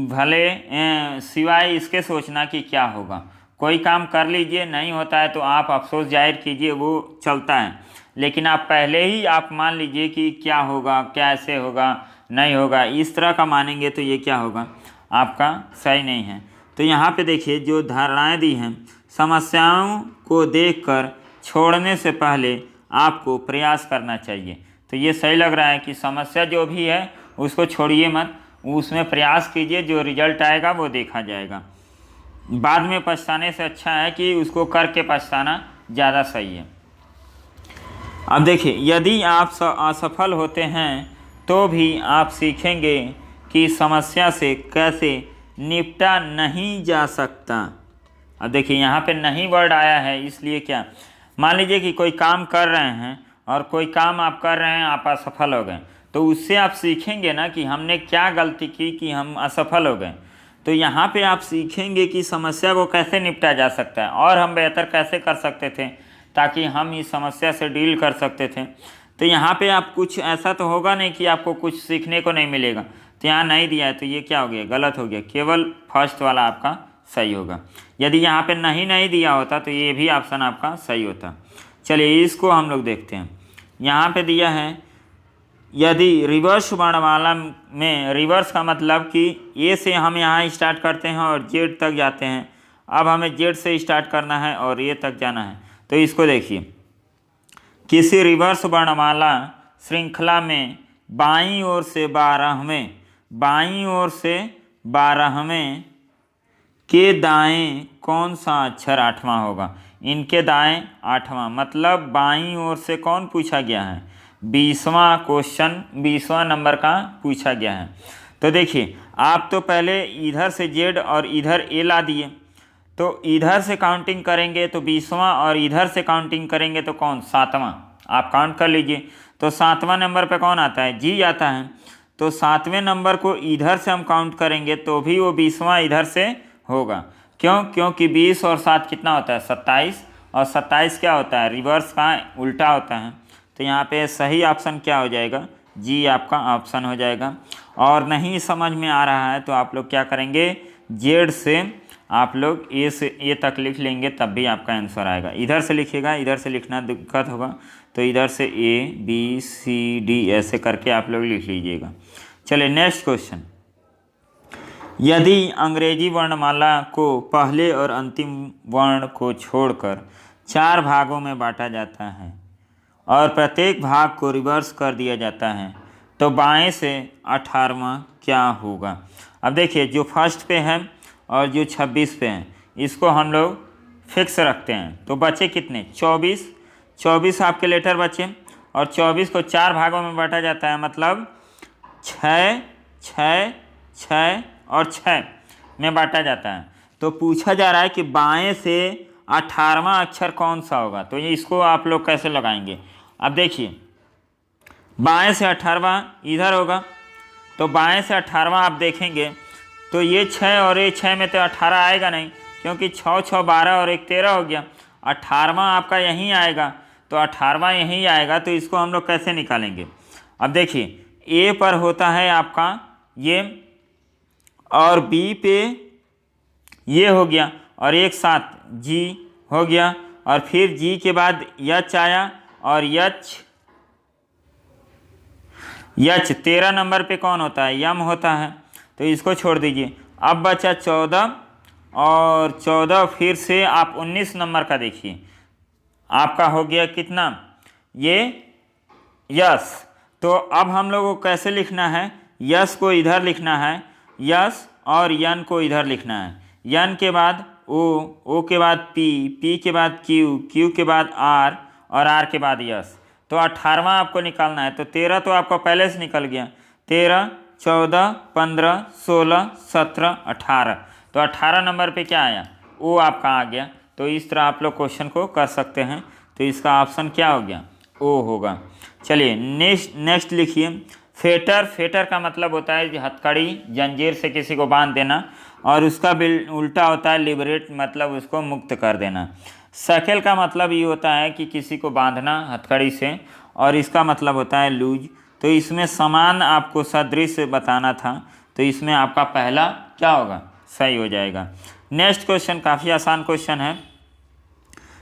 भले सिवाय इसके सोचना कि क्या होगा। कोई काम कर लीजिए, नहीं होता है तो आप अफसोस जाहिर कीजिए, वो चलता है। लेकिन आप पहले ही आप मान लीजिए कि क्या होगा, क्या ऐसे होगा, नहीं होगा, इस तरह का मानेंगे तो ये क्या होगा, आपका सही नहीं है। तो यहाँ पे देखिए जो धारणाएं दी हैं, समस्याओं को देखकर छोड़ने से पहले आपको प्रयास करना चाहिए। तो ये सही लग रहा है कि समस्या जो भी है उसको छोड़िए मत, उसमें प्रयास कीजिए, जो रिजल्ट आएगा वो देखा जाएगा। बाद में पछताने से अच्छा है कि उसको करके पछताना ज़्यादा सही है। अब देखिए यदि आप असफल होते हैं तो भी आप सीखेंगे कि समस्या से कैसे निपटा नहीं जा सकता। अब देखिए यहाँ पे नहीं वर्ड आया है, इसलिए क्या, मान लीजिए कि कोई काम कर रहे हैं और कोई काम आप कर रहे हैं, आप असफल हो गए, तो उससे आप सीखेंगे ना कि हमने क्या गलती की कि हम असफल हो गए। तो यहाँ पे आप सीखेंगे कि समस्या को कैसे निपटा जा सकता है और हम बेहतर कैसे कर सकते थे ताकि हम इस समस्या से डील कर सकते थे। तो यहाँ पे आप कुछ ऐसा तो होगा नहीं कि आपको कुछ सीखने को नहीं मिलेगा। तो यहाँ नहीं दिया है तो ये क्या हो गया, गलत हो गया। केवल फर्स्ट वाला आपका सही होगा। यदि यहाँ पे नहीं दिया होता तो ये भी ऑप्शन आपका सही होता। चलिए इसको हम लोग देखते हैं। यहाँ पे दिया है यदि रिवर्स वर्णमाला में, रिवर्स का मतलब कि ए से हम यहाँ स्टार्ट करते हैं और जेड तक जाते हैं। अब हमें जेड से स्टार्ट करना है और ए तक जाना है। तो इसको देखिए, किसी रिवर्स वर्णमाला श्रृंखला में बाईं ओर से 12वें के दाएं कौन सा अक्षर 8वां होगा। इनके दाएं 8वां, मतलब बाईं ओर से कौन पूछा गया है, 20वां क्वेश्चन, 20वां नंबर का पूछा गया है। तो देखिए आप तो पहले इधर से जेड और इधर ए ला दिए, तो इधर से काउंटिंग करेंगे तो 20वां और इधर से काउंटिंग करेंगे तो कौन, 7वां। आप काउंट कर लीजिए। तो 7वां नंबर पे कौन आता है, जी आता है। तो 7वें नंबर को इधर से हम काउंट करेंगे तो भी वो 20वां इधर से होगा। क्यों, क्योंकि 20 और 7 कितना होता है, 27, और 27 क्या होता है, रिवर्स का उल्टा होता है। तो यहाँ पे सही ऑप्शन क्या हो जाएगा, जी आपका ऑप्शन हो जाएगा। और नहीं समझ में आ रहा है तो आप लोग क्या करेंगे, जेड से आप लोग ए से ए तक लिख लेंगे, तब भी आपका आंसर आएगा। इधर से लिखिएगा, इधर से लिखना दिक्कत होगा, तो इधर से ए बी सी डी ऐसे करके आप लोग लिख लीजिएगा। चलिए नेक्स्ट क्वेश्चन। यदि अंग्रेजी वर्णमाला को पहले और अंतिम वर्ण को छोड़कर 4 भागों में बांटा जाता है और प्रत्येक भाग को रिवर्स कर दिया जाता है तो बाएं से 18वां क्या होगा। अब देखिए जो फर्स्ट पे है और जो 26 पे हैं इसको हम लोग फिक्स रखते हैं। तो बचे कितने, 24 आपके लेटर बचे, और 24 को 4 भागों में बांटा जाता है, मतलब 6, 6, 6 और 6 में बांटा जाता है। तो पूछा जा रहा है कि बाएं से 18वां अक्षर कौन सा होगा। तो ये इसको आप लोग कैसे लगाएंगे। अब देखिए बाएं से 18वां इधर होगा, तो बाएं से 18वां आप देखेंगे तो ये 6 और ये 6 में तो 18 आएगा नहीं, क्योंकि 6, 6, 12 और 1, 13 हो गया। 18वां आपका यहीं आएगा, तो 18वां यहीं आएगा। तो इसको हम लोग कैसे निकालेंगे। अब देखिए ए पर होता है आपका ये, और बी पे ये हो गया, और एक साथ जी हो गया, और फिर जी के बाद यच आया और यच 13 नंबर पे कौन होता है, यम होता है, तो इसको छोड़ दीजिए। अब बचा 14 और 14 फिर से आप 19 नंबर का देखिए, आपका हो गया कितना, ये यस। तो अब हम लोगों को कैसे लिखना है, यस को इधर लिखना है, यस और यन को इधर लिखना है। यन के बाद ओ के बाद पी के बाद क्यू के बाद आर और आर के बाद यस। तो 18वां आपको निकालना है। तो 13 तो आपका पहले से निकल गया, 13, 14, 15, 16, 17, 18। तो 18 नंबर पे क्या आया, ओ आपका आ गया। तो इस तरह आप लोग क्वेश्चन को कर सकते हैं। तो इसका ऑप्शन क्या हो गया, ओ होगा। चलिए नेक्स्ट लिखिए, फेटर का मतलब होता है हथकड़ी, जंजीर से किसी को बांध देना, और उसका उल्टा होता है लिबरेट, मतलब उसको मुक्त कर देना। सकेल का मतलब ये होता है कि किसी को बांधना हथकड़ी से, और इसका मतलब होता है लूज। तो इसमें समान आपको सदृश बताना था, तो इसमें आपका पहला क्या होगा, सही हो जाएगा। नेक्स्ट क्वेश्चन काफ़ी आसान क्वेश्चन है।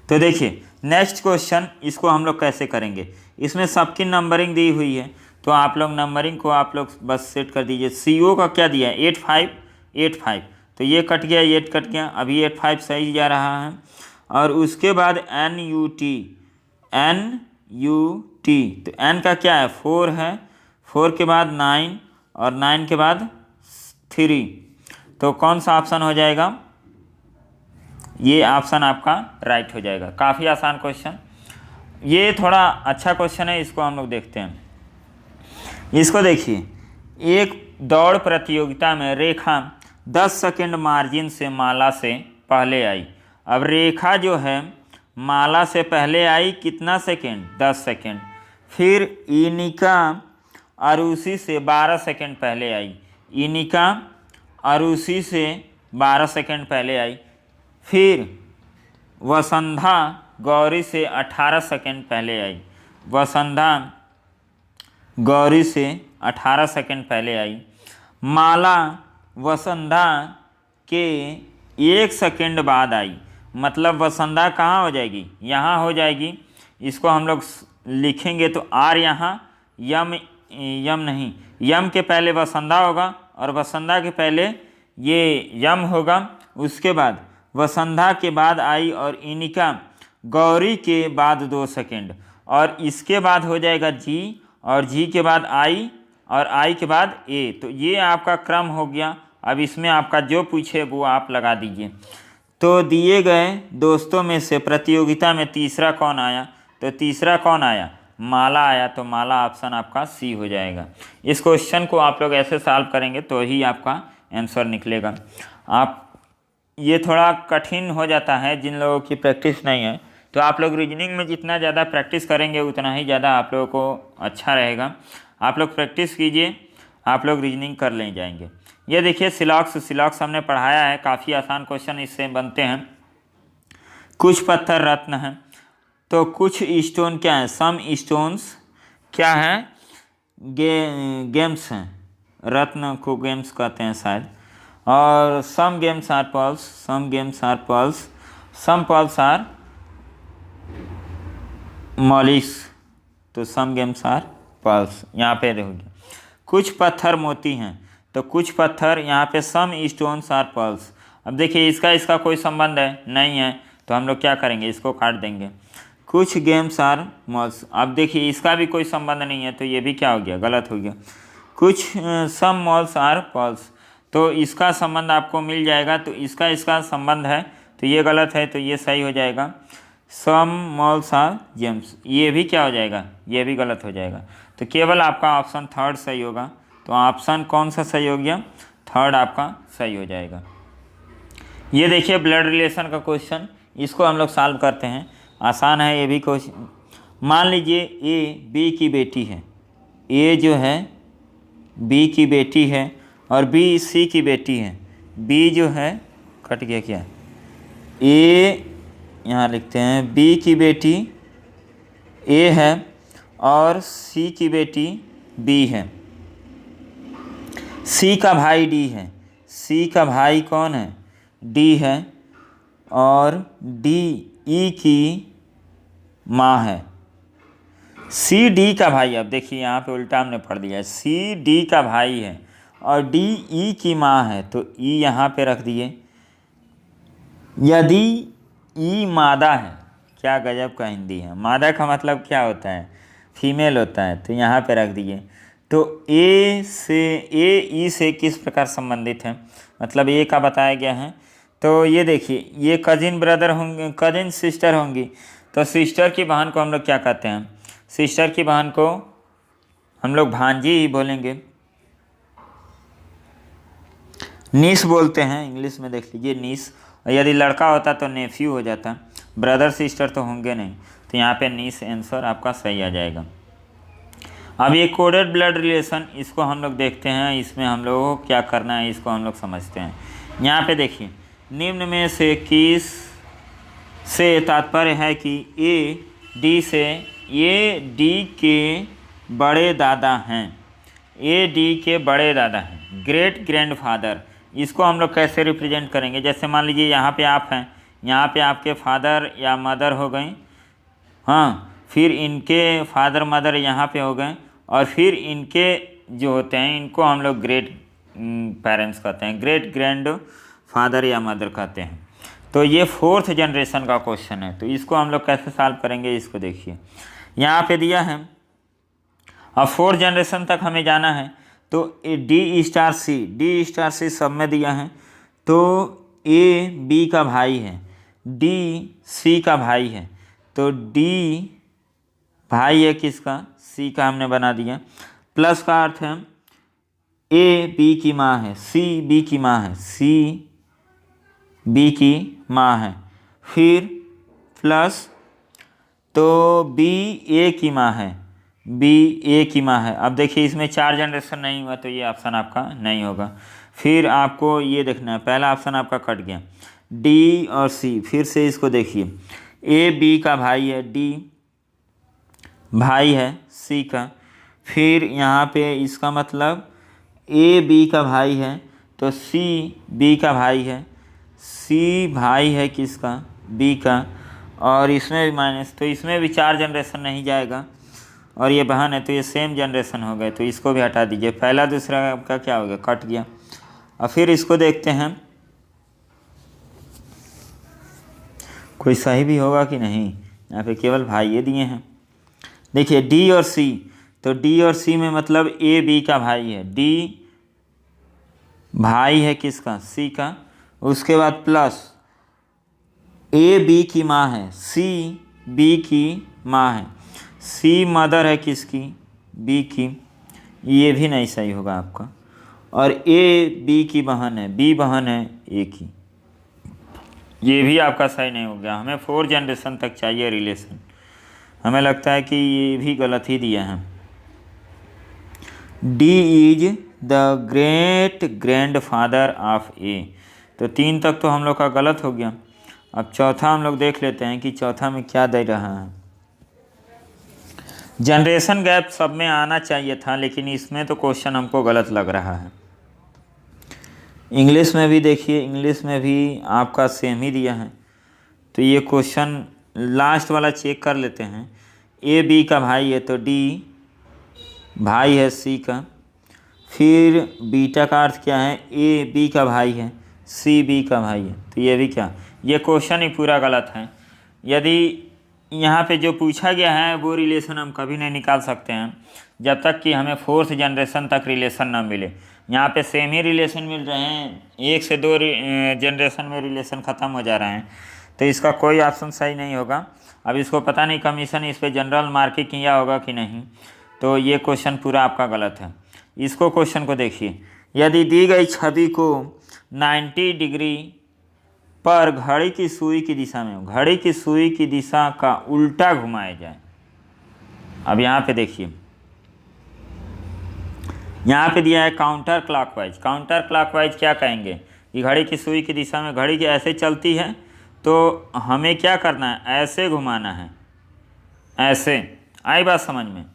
तो देखिए नेक्स्ट क्वेश्चन, इसको हम लोग कैसे करेंगे, इसमें सबकी नंबरिंग दी हुई है, तो आप लोग नंबरिंग को आप लोग बस सेट कर दीजिए। CO का क्या दिया है, 85, तो ये कट गया, ये कट गया, अभी 85 सही जा रहा है। और उसके बाद NUT, तो N का क्या है, 4 है, 4 के बाद 9 और 9 के बाद 3, तो कौन सा ऑप्शन हो जाएगा, ये ऑप्शन आपका राइट हो जाएगा। काफ़ी आसान क्वेश्चन, ये थोड़ा अच्छा क्वेश्चन है, इसको हम लोग देखते हैं। इसको देखिए, एक दौड़ प्रतियोगिता में रेखा 10 सेकंड मार्जिन से माला से पहले आई। अब रेखा जो है माला से पहले आई कितना सेकंड, 10 सेकंड। फिर इनिका अरुषि से 12 सेकंड पहले आई, इनिका अरुषि से 12 सेकंड पहले आई। फिर वसंधा गौरी से 18 सेकंड पहले आई, वसंधा गौरी से 18 सेकंड पहले आई। माला वसंधा के 1 सेकंड बाद आई, मतलब वसंधा कहाँ हो जाएगी, यहाँ हो जाएगी। इसको हम लोग लिखेंगे तो आर यहाँ, यम नहीं, यम के पहले वसंधा होगा और वसंधा के पहले ये यम होगा। उसके बाद वसंधा के बाद आई और इनिका गौरी के बाद 2 सेकंड, और इसके बाद हो जाएगा जी, और जी के बाद आई, और आई के बाद ए। तो ये आपका क्रम हो गया। अब इसमें आपका जो पूछे वो आप लगा दीजिए। तो दिए गए दोस्तों में से प्रतियोगिता में तीसरा कौन आया, तो तीसरा कौन आया, माला आया। तो माला ऑप्शन आपका सी हो जाएगा। इस क्वेश्चन को आप लोग ऐसे सॉल्व करेंगे तो ही आपका आंसर निकलेगा। आप ये थोड़ा कठिन हो जाता है जिन लोगों की प्रैक्टिस नहीं है, तो आप लोग रीजनिंग में जितना ज़्यादा प्रैक्टिस करेंगे उतना ही ज़्यादा आप लोगों को अच्छा रहेगा। आप लोग प्रैक्टिस कीजिए, आप लोग रीजनिंग कर ले जाएंगे। ये देखिए सिलॉक्स हमने पढ़ाया है, काफ़ी आसान क्वेश्चन इससे बनते हैं। कुछ पत्थर रत्न हैं, तो कुछ स्टोन क्या है, सम स्टोन्स क्या है, गेम्स हैं, रत्न को गेम्स कहते हैं शायद। और some games are pearls, some games are pearls, some pearls are malice, तो सम गेम्स आर पर्ल्स यहाँ पे देखोगे। कुछ पत्थर मोती हैं, तो कुछ पत्थर यहाँ पे सम स्टोन्स आर पर्ल्स। अब देखिए इसका कोई संबंध है नहीं है, तो हम लोग क्या करेंगे, इसको काट देंगे। कुछ गेम्स आर मॉल्स, अब देखिए इसका भी कोई संबंध नहीं है, तो ये भी क्या हो गया, गलत हो गया। कुछ सम मॉल्स आर पर्ल्स, तो इसका संबंध आपको मिल जाएगा, तो इसका संबंध है, तो ये गलत है, तो ये सही हो जाएगा। सम मॉल्स आर जेम्स, ये भी क्या हो जाएगा, ये भी गलत हो जाएगा। तो केवल आपका ऑप्शन थर्ड सही होगा। तो ऑप्शन कौन सा सही हो गया, थर्ड आपका सही हो जाएगा। ये देखिए ब्लड रिलेशन का क्वेश्चन, इसको हम लोग सॉल्व करते हैं। आसान है ये भी क्वेश्चन। मान लीजिए ए बी की बेटी है, ए जो है बी की बेटी है और बी सी की बेटी है। बी जो है कट गया क्या, ए यहाँ लिखते हैं, बी की बेटी ए है और सी की बेटी बी है। सी का भाई डी है, सी का भाई कौन है, डी है, और डी ई की माँ है। सी डी का भाई, अब देखिए यहाँ पे उल्टा हमने पढ़ दिया है, सी डी का भाई है और डी ई की माँ है, तो ई यहाँ पे रख दिए। यदि ई मादा है, क्या गजब का हिंदी है, मादा का मतलब क्या होता है, फीमेल होता है, तो यहाँ पे रख दिए। तो ए ई से किस प्रकार संबंधित है, मतलब ए का बताया गया है। तो ये देखिए, ये कजिन ब्रदर होंगे, कजिन सिस्टर होंगी, तो सिस्टर की बहन को हम लोग क्या कहते हैं, सिस्टर की बहन को हम लोग भांजी ही बोलेंगे, नीस बोलते हैं, इंग्लिश में देख लीजिए नीस। और यदि लड़का होता तो नेफ्यू हो जाता, ब्रदर सिस्टर तो होंगे नहीं, तो यहाँ पे नीस आंसर आपका सही आ जाएगा। अब ये कोडेड ब्लड रिलेशन, इसको हम लोग देखते हैं, इसमें हम लोगों को क्या करना है इसको हम लोग समझते हैं। यहाँ पे देखिए, निम्न में से किस से तात्पर्य है कि ए डी से, ए डी के बड़े दादा हैं, ए डी के बड़े दादा हैं, ग्रेट ग्रैंडफादर, इसको हम लोग कैसे रिप्रेजेंट करेंगे। जैसे मान लीजिए यहाँ पे आप हैं, यहाँ पे आपके फादर या मदर हो गए, हाँ, फिर इनके फादर मदर यहाँ पे हो गए, और फिर इनके जो होते हैं इनको हम लोग ग्रेट पेरेंट्स कहते हैं, ग्रेट ग्रैंड फादर या मदर कहते हैं। तो ये 4th जनरेशन का क्वेश्चन है, तो इसको हम लोग कैसे सॉल्व करेंगे, इसको देखिए यहाँ पे दिया है। अब 4th जनरेशन तक हमें जाना है, तो डी स्टार सी सब में दिया है। तो ए बी का भाई है, डी सी का भाई है, तो डी भाई है किसका, सी का हमने बना दिया। प्लस का अर्थ है ए बी की माँ है, सी बी की माँ है, सी बी की माँ है, फिर प्लस तो बी ए की माँ है, बी ए की माँ है। अब देखिए इसमें 4 जनरेशन नहीं हुआ, तो ये ऑप्शन आपका नहीं होगा। फिर आपको ये देखना है, पहला ऑप्शन आपका कट गया, डी और सी। फिर से इसको देखिए, ए बी का भाई है, डी भाई है सी का, फिर यहाँ पे इसका मतलब ए बी का भाई है, तो सी बी का भाई है, सी भाई है किसका, बी का, और इसमें भी माइनस, तो इसमें भी 4 जनरेशन नहीं जाएगा, और ये बहन है तो ये सेम जनरेशन हो गए, तो इसको भी हटा दीजिए। पहला दूसरा आपका क्या हो गया, कट गया। और फिर इसको देखते हैं कोई सही भी होगा कि नहीं, यहाँ पे केवल भाई ये दिए हैं। देखिए डी और सी, तो डी और सी में मतलब ए बी का भाई है, डी भाई है किसका, सी का, उसके बाद प्लस ए बी की माँ है, सी बी की माँ है, सी मदर है किसकी, बी की, ये भी नहीं सही होगा आपका, और ए बी की बहन है, बी बहन है ए की, ये भी आपका सही नहीं हो गया। हमें 4 जनरेशन तक चाहिए रिलेशन, हमें लगता है कि ये भी गलत ही दिया है। D is the great grand father of A, तो 3 तक तो हम लोग का गलत हो गया। अब चौथा हम लोग देख लेते हैं कि चौथा में क्या दे रहा है। जनरेशन गैप सब में आना चाहिए था, लेकिन इसमें तो क्वेश्चन हमको गलत लग रहा है। इंग्लिश में भी देखिए, इंग्लिश में भी आपका सेम ही दिया है, तो ये क्वेश्चन लास्ट वाला चेक कर लेते हैं। ए बी का भाई है, तो डी भाई है सी का, फिर बीटा का अर्थ क्या है, ए बी का भाई है, सी बी का भाई है, तो ये भी क्या, ये क्वेश्चन ही पूरा गलत है। यदि यहाँ पे जो पूछा गया है वो रिलेशन हम कभी नहीं निकाल सकते हैं जब तक कि हमें 4th जनरेशन तक रिलेशन ना मिले। यहाँ पे सेम ही रिलेशन मिल रहे हैं, 1 से 2 जनरेशन में रिलेशन ख़त्म हो जा रहे हैं, तो इसका कोई ऑप्शन सही नहीं होगा। अब इसको पता नहीं कमीशन इस पर जनरल मार्किंग किया होगा कि नहीं, तो ये क्वेश्चन पूरा आपका गलत है। इसको क्वेश्चन को देखिए, यदि दी गई छवि को 90 डिग्री पर घड़ी की सुई की दिशा में, घड़ी की सुई की दिशा का उल्टा घुमाया जाए। अब यहाँ पे देखिए, यहाँ पे दिया है काउंटर क्लॉकवाइज। काउंटर क्लॉकवाइज क्या कहेंगे कि घड़ी की सुई की दिशा में घड़ी की ऐसे चलती है, तो हमें क्या करना है, ऐसे घुमाना है, ऐसे, आई बात समझ में,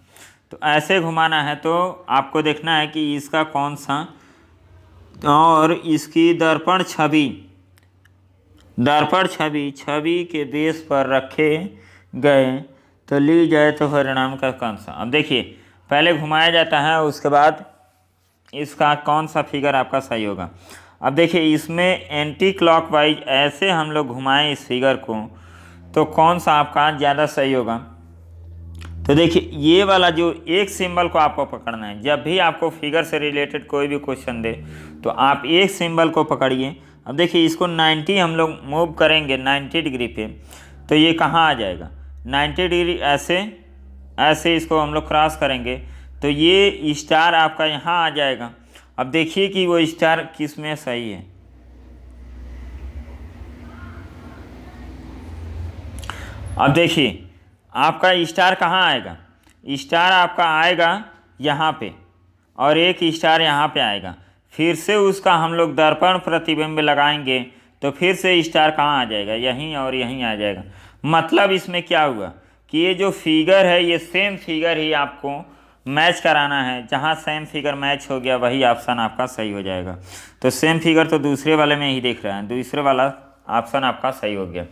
तो ऐसे घुमाना है। तो आपको देखना है कि इसका कौन सा, और इसकी दर्पण छवि दर्पण छवि छवि के बेस पर रखे गए तो ली जाए तो परिणाम का कौन सा। अब देखिए पहले घुमाया जाता है, उसके बाद इसका कौन सा फिगर आपका सही होगा। अब देखिए इसमें एंटी क्लॉकवाइज ऐसे हम लोग घुमाएं इस फिगर को तो कौन सा आपका ज़्यादा सही होगा। तो देखिए ये वाला जो एक सिंबल को आपको पकड़ना है, जब भी आपको फिगर से रिलेटेड कोई भी क्वेश्चन दे तो आप एक सिंबल को पकड़िए। अब देखिए इसको 90 हम लोग मूव करेंगे 90 डिग्री पे तो ये कहाँ आ जाएगा 90 डिग्री, ऐसे ऐसे इसको हम लोग क्रॉस करेंगे तो ये स्टार आपका यहाँ आ जाएगा। अब देखिए कि वो स्टार किस में सही है। अब देखिए आपका स्टार कहाँ आएगा, स्टार आपका आएगा यहाँ पे और एक स्टार यहाँ पे आएगा। फिर से उसका हम लोग दर्पण प्रतिबिंब लगाएंगे तो फिर से स्टार कहाँ आ जाएगा, यहीं और यहीं आ जाएगा। मतलब इसमें क्या हुआ कि ये जो फिगर है ये सेम फिगर ही आपको मैच कराना है। जहाँ सेम फिगर मैच हो गया वही ऑप्शन आपका सही हो जाएगा। तो सेम फिगर तो दूसरे वाले में ही दिख रहा है, दूसरे वाला ऑप्शन आपका सही हो गया।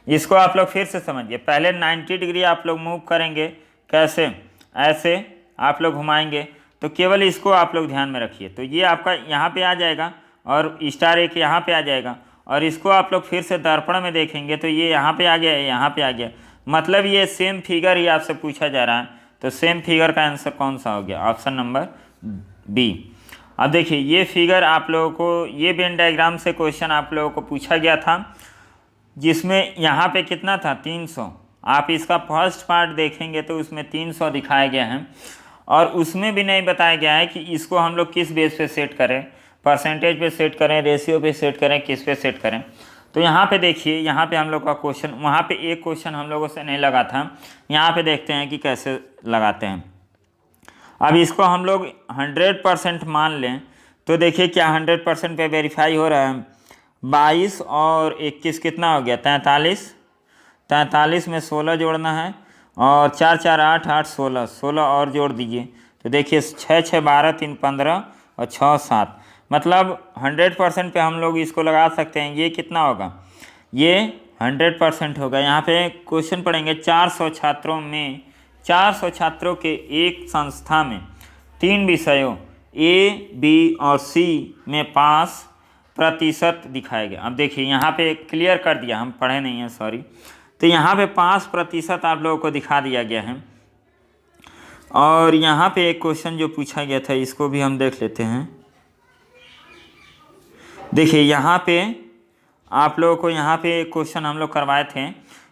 इसको आप लोग फिर से समझिए, पहले 90 डिग्री आप लोग मूव करेंगे, कैसे, ऐसे आप लोग घुमाएंगे तो केवल इसको आप लोग ध्यान में रखिए। तो ये आपका यहाँ पे आ जाएगा और स्टार एक यहाँ पे आ जाएगा और इसको आप लोग फिर से दर्पण में देखेंगे तो ये यहाँ पे आ गया, यहाँ पे आ गया। मतलब ये सेम फिगर ही आपसे पूछा जा रहा है। तो सेम फिगर का आंसर कौन सा हो गया, ऑप्शन नंबर बी। अब देखिए ये फिगर आप लोगों को, ये वेन डायग्राम से क्वेश्चन आप लोगों को पूछा गया था जिसमें यहाँ पे कितना था 300। आप इसका फर्स्ट पार्ट देखेंगे तो उसमें 300 दिखाया गया है और उसमें भी नहीं बताया गया है कि इसको हम लोग किस बेस पे सेट करें, परसेंटेज पे सेट करें, रेशियो पे सेट करें, किस पे सेट करें। तो यहाँ पे देखिए, यहाँ पे हम लोग का क्वेश्चन, वहाँ पे एक क्वेश्चन हम लोगों से नहीं लगा था, यहाँ पे देखते हैं कि कैसे लगाते हैं। अब इसको हम लोग 100% मान लें तो देखिए क्या 100% पे वेरीफाई हो रहा है। 22 और 21 कितना हो गया 43, 43 में 16 जोड़ना है और 4 4 8 8 16, 16 और जोड़ दीजिए तो देखिए 6 6 12 3 15 और 6 7, मतलब 100% पे हम लोग इसको लगा सकते हैं। ये कितना होगा, ये 100% होगा। यहाँ पे क्वेश्चन पढ़ेंगे 400 छात्रों में, 400 छात्रों के एक संस्था में 3 विषयों ए बी और सी में 5% दिखाया गया। अब देखिए यहाँ पे क्लियर कर दिया, हम पढ़े नहीं हैं सॉरी। तो यहाँ पे 5% आप लोगों को दिखा दिया गया है। और यहाँ पे एक क्वेश्चन जो पूछा गया था इसको भी हम देख लेते हैं। देखिए यहाँ पे आप लोगों को, यहाँ पे एक क्वेश्चन हम लोग करवाए थे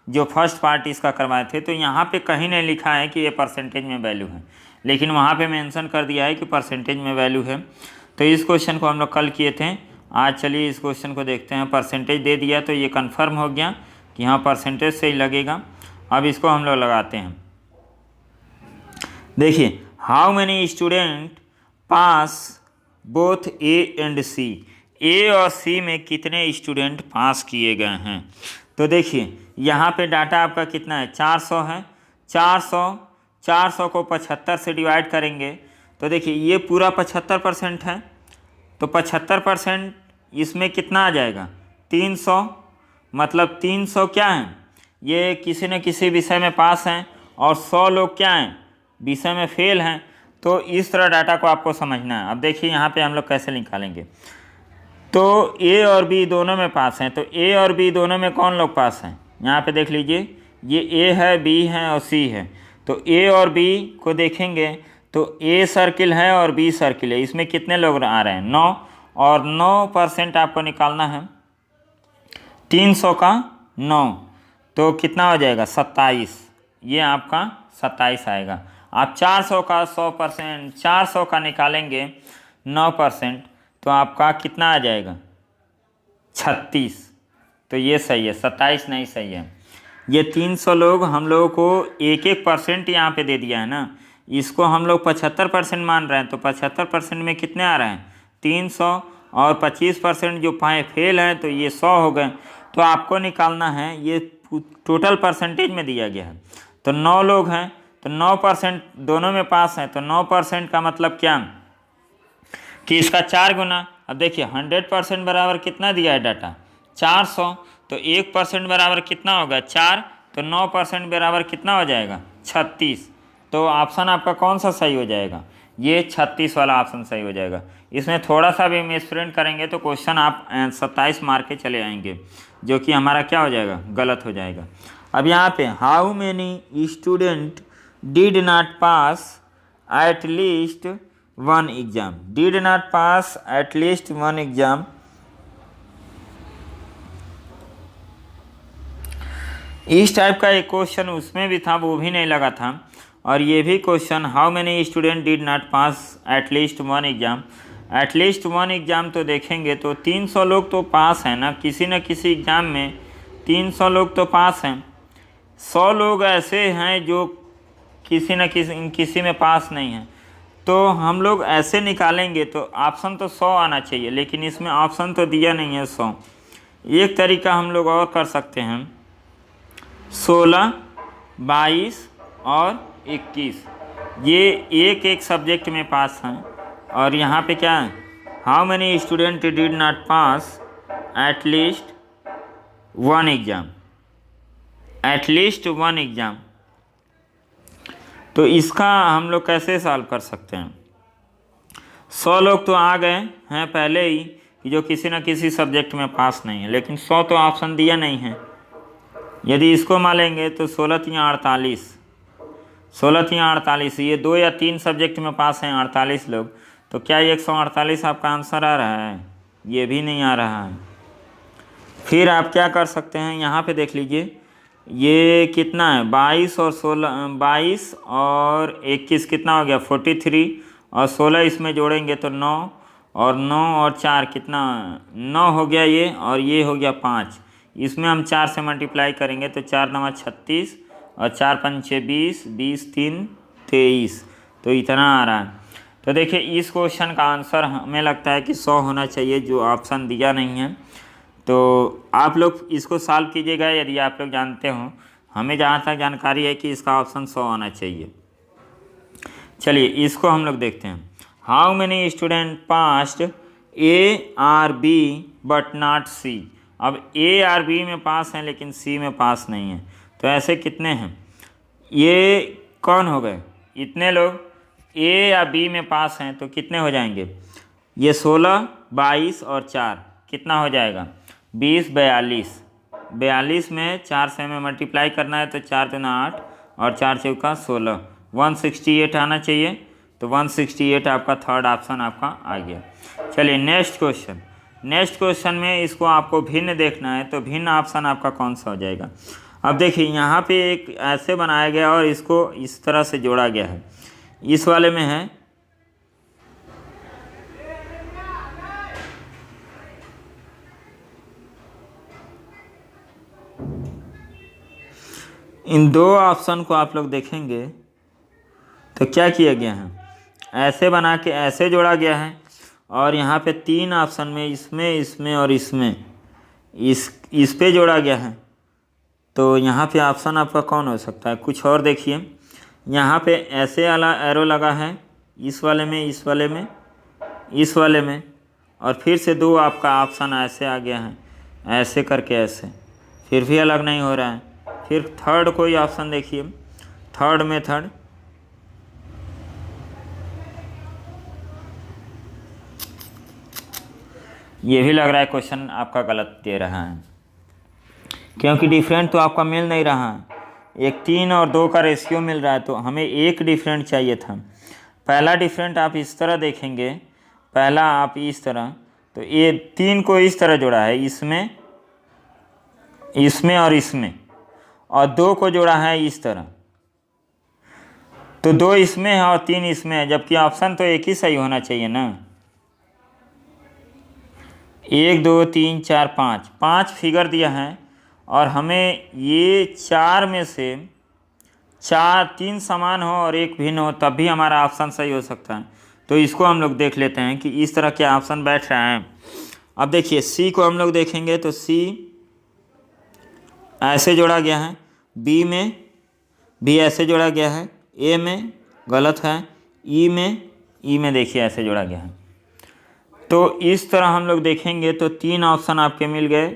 जो फर्स्ट पार्ट इसका करवाए थे। तो यहाँ पे कहीं नहीं लिखा है कि ये परसेंटेज में वैल्यू है, लेकिन वहाँ पे मेंशन कर दिया है कि परसेंटेज में वैल्यू है। तो इस क्वेश्चन को हम लोग कल किए थे, आज चलिए इस क्वेश्चन को देखते हैं। परसेंटेज दे दिया तो ये कन्फर्म हो गया कि हाँ परसेंटेज से ही लगेगा। अब इसको हम लोग लगाते हैं। देखिए how many student pass both A and C, A और सी में कितने स्टूडेंट पास किए गए हैं। तो देखिए यहाँ पे डाटा आपका कितना है, 400 है। 400 को 75 से डिवाइड करेंगे तो देखिए ये पूरा 75% है। तो 75% इसमें कितना आ जाएगा 300, मतलब 300 क्या है, ये किसी न किसी विषय में पास हैं और 100 लोग क्या हैं, विषय में फेल हैं। तो इस तरह डाटा को आपको समझना है। अब देखिए यहाँ पे हम लोग कैसे निकालेंगे। तो ए और बी दोनों में पास हैं, तो ए और बी दोनों में कौन लोग पास हैं, यहाँ पे देख लीजिए, ये ए है, बी है और सी है। तो ए और बी को देखेंगे तो ए सर्किल है और बी सर्किल है, इसमें कितने लोग आ रहे हैं 9, और 9% आपको निकालना है 300 का 9, तो कितना हो जाएगा 27, ये आपका 27 आएगा। आप 400 का 100%, 400 का निकालेंगे 9% तो आपका कितना आ जाएगा 36, तो ये सही है, 27 नहीं सही है। ये 300 लोग हम लोगों को 1% यहाँ पे दे दिया है ना, इसको हम लोग 75% मान रहे हैं। तो 75% में कितने आ रहे हैं 300, और 25% जो पाए फेल हैं तो ये 100 हो गए। तो आपको निकालना है, ये टोटल परसेंटेज में दिया गया है। तो 9 लोग हैं तो 9% दोनों में पास हैं, तो 9% का मतलब क्या कि इसका 4 गुना। अब देखिए 100% बराबर कितना दिया है डाटा 400, तो 1% बराबर कितना होगा 4, तो 9% बराबर कितना हो जाएगा 36। तो ऑप्शन आपका कौन सा सही हो जाएगा, ये 36 वाला ऑप्शन सही हो जाएगा। इसमें थोड़ा सा भी मिसप्रिंट करेंगे तो क्वेश्चन आप 27 मार्क के चले आएंगे, जो कि हमारा क्या हो जाएगा, गलत हो जाएगा। अब यहाँ पे how many student did not pass at least one exam, did not pass at least one exam. इस टाइप का एक क्वेश्चन उसमें भी था, वो भी नहीं लगा था। और ये भी question how many student did not pass at least one exam. At least one exam तो देखेंगे तो 300 लोग तो पास हैं ना, किसी न किसी एग्ज़ाम में 300 लोग तो पास हैं। 100 लोग ऐसे हैं जो किसी न किसी में पास नहीं हैं। तो हम लोग ऐसे निकालेंगे तो ऑप्शन तो 100 आना चाहिए, लेकिन इसमें ऑप्शन तो दिया नहीं है 100। एक तरीका हम लोग और कर सकते हैं, 16, 22 और 21, ये एक एक सब्जेक्ट में पास हैं। और यहाँ पे क्या है, how many student did not pass at least one exam, at least one exam. तो इसका हम लोग कैसे सॉल्व कर सकते हैं। 100 लोग तो आ गए हैं पहले ही कि जो किसी न किसी सब्जेक्ट में पास नहीं है, लेकिन 100 तो ऑप्शन दिया नहीं है। यदि इसको मानेंगे तो 16 तियाँ 48, 16 तियाँ 48, ये 2 या 3 सब्जेक्ट में पास हैं 48 लोग। तो क्या 148 आपका आंसर आ रहा है, ये भी नहीं आ रहा है। फिर आप क्या कर सकते हैं, यहाँ पे देख लीजिए ये कितना है, 22 और 16, 22 और 21 कितना हो गया 43, और 16 इसमें जोड़ेंगे तो 9, और 9 और 4 कितना 9 हो गया ये, और ये हो गया 5। इसमें हम 4 से मल्टीप्लाई करेंगे तो 4 9 36, और 4 5 6 20, 20 3 23, तो इतना आ रहा है। तो देखिए इस क्वेश्चन का आंसर हमें लगता है कि 100 होना चाहिए, जो ऑप्शन दिया नहीं है। तो आप लोग इसको सॉल्व कीजिएगा यदि आप लोग जानते हो। हमें जहाँ तक जानकारी है कि इसका ऑप्शन 100 आना चाहिए। चलिए इसको हम लोग देखते हैं। How many student passed A or B but not C. अब ए आर बी में पास हैं लेकिन सी में पास नहीं है, तो ऐसे कितने हैं, ये कौन हो गए, इतने लोग ए या बी में पास हैं तो कितने हो जाएंगे, ये 16, 22 और 4 कितना हो जाएगा 20, 42। 42 में 4 से हमें मल्टीप्लाई करना है तो 4 दूना 8 और 4 चौका 16, 168 आना चाहिए। तो 168 आपका थर्ड ऑप्शन आपका आ गया। चलिए नेक्स्ट क्वेश्चन। नेक्स्ट क्वेश्चन में इसको आपको भिन्न देखना है, तो भिन्न ऑप्शन आपका कौन सा हो जाएगा। अब देखिए यहाँ पे एक ऐसे बनाया गया और इसको इस तरह से जोड़ा गया है। इस वाले में है इन दो ऑप्शन को आप लोग देखेंगे तो क्या किया गया है, ऐसे बना के ऐसे जोड़ा गया है, और यहाँ पे 3 ऑप्शन में इसमें इसमें और इसमें इस पे जोड़ा गया है। तो यहाँ पे ऑप्शन आपका कौन हो सकता है, कुछ और देखिए। यहाँ पे ऐसे वाला एरो लगा है, इस वाले में, इस वाले में, इस वाले में, और फिर से 2 आपका ऑप्शन ऐसे आ गया है, ऐसे करके ऐसे, फिर भी अलग नहीं हो रहा है। फिर थर्ड कोई ऑप्शन देखिए, थर्ड मेथड, ये भी लग रहा है क्वेश्चन आपका गलत दे रहा है, क्योंकि डिफरेंट तो आपका मिल नहीं रहा है। एक 3 और 2 का रेशियो मिल रहा है, तो हमें एक डिफरेंट चाहिए था। पहला डिफरेंट आप इस तरह देखेंगे, पहला आप इस तरह, तो ये 3 को इस तरह जोड़ा है, इसमें, इसमें और इसमें, और 2 को जोड़ा है इस तरह। तो 2 इसमें है और 3 इसमें है, जबकि ऑप्शन तो एक ही सही होना चाहिए ना। 1 2 3 4 5 फिगर दिया है, और हमें ये 4 में से 3 समान हो और 1 भिन्न हो, तब भी हमारा ऑप्शन सही हो सकता है। तो इसको हम लोग देख लेते हैं कि इस तरह के ऑप्शन बैठ रहा है। अब देखिए सी को हम लोग देखेंगे तो सी ऐसे जोड़ा गया है, बी में भी ऐसे जोड़ा गया है, ए में गलत है, ई में देखिए ऐसे जोड़ा गया है। तो इस तरह हम लोग देखेंगे तो 3 ऑप्शन आपके मिल गए,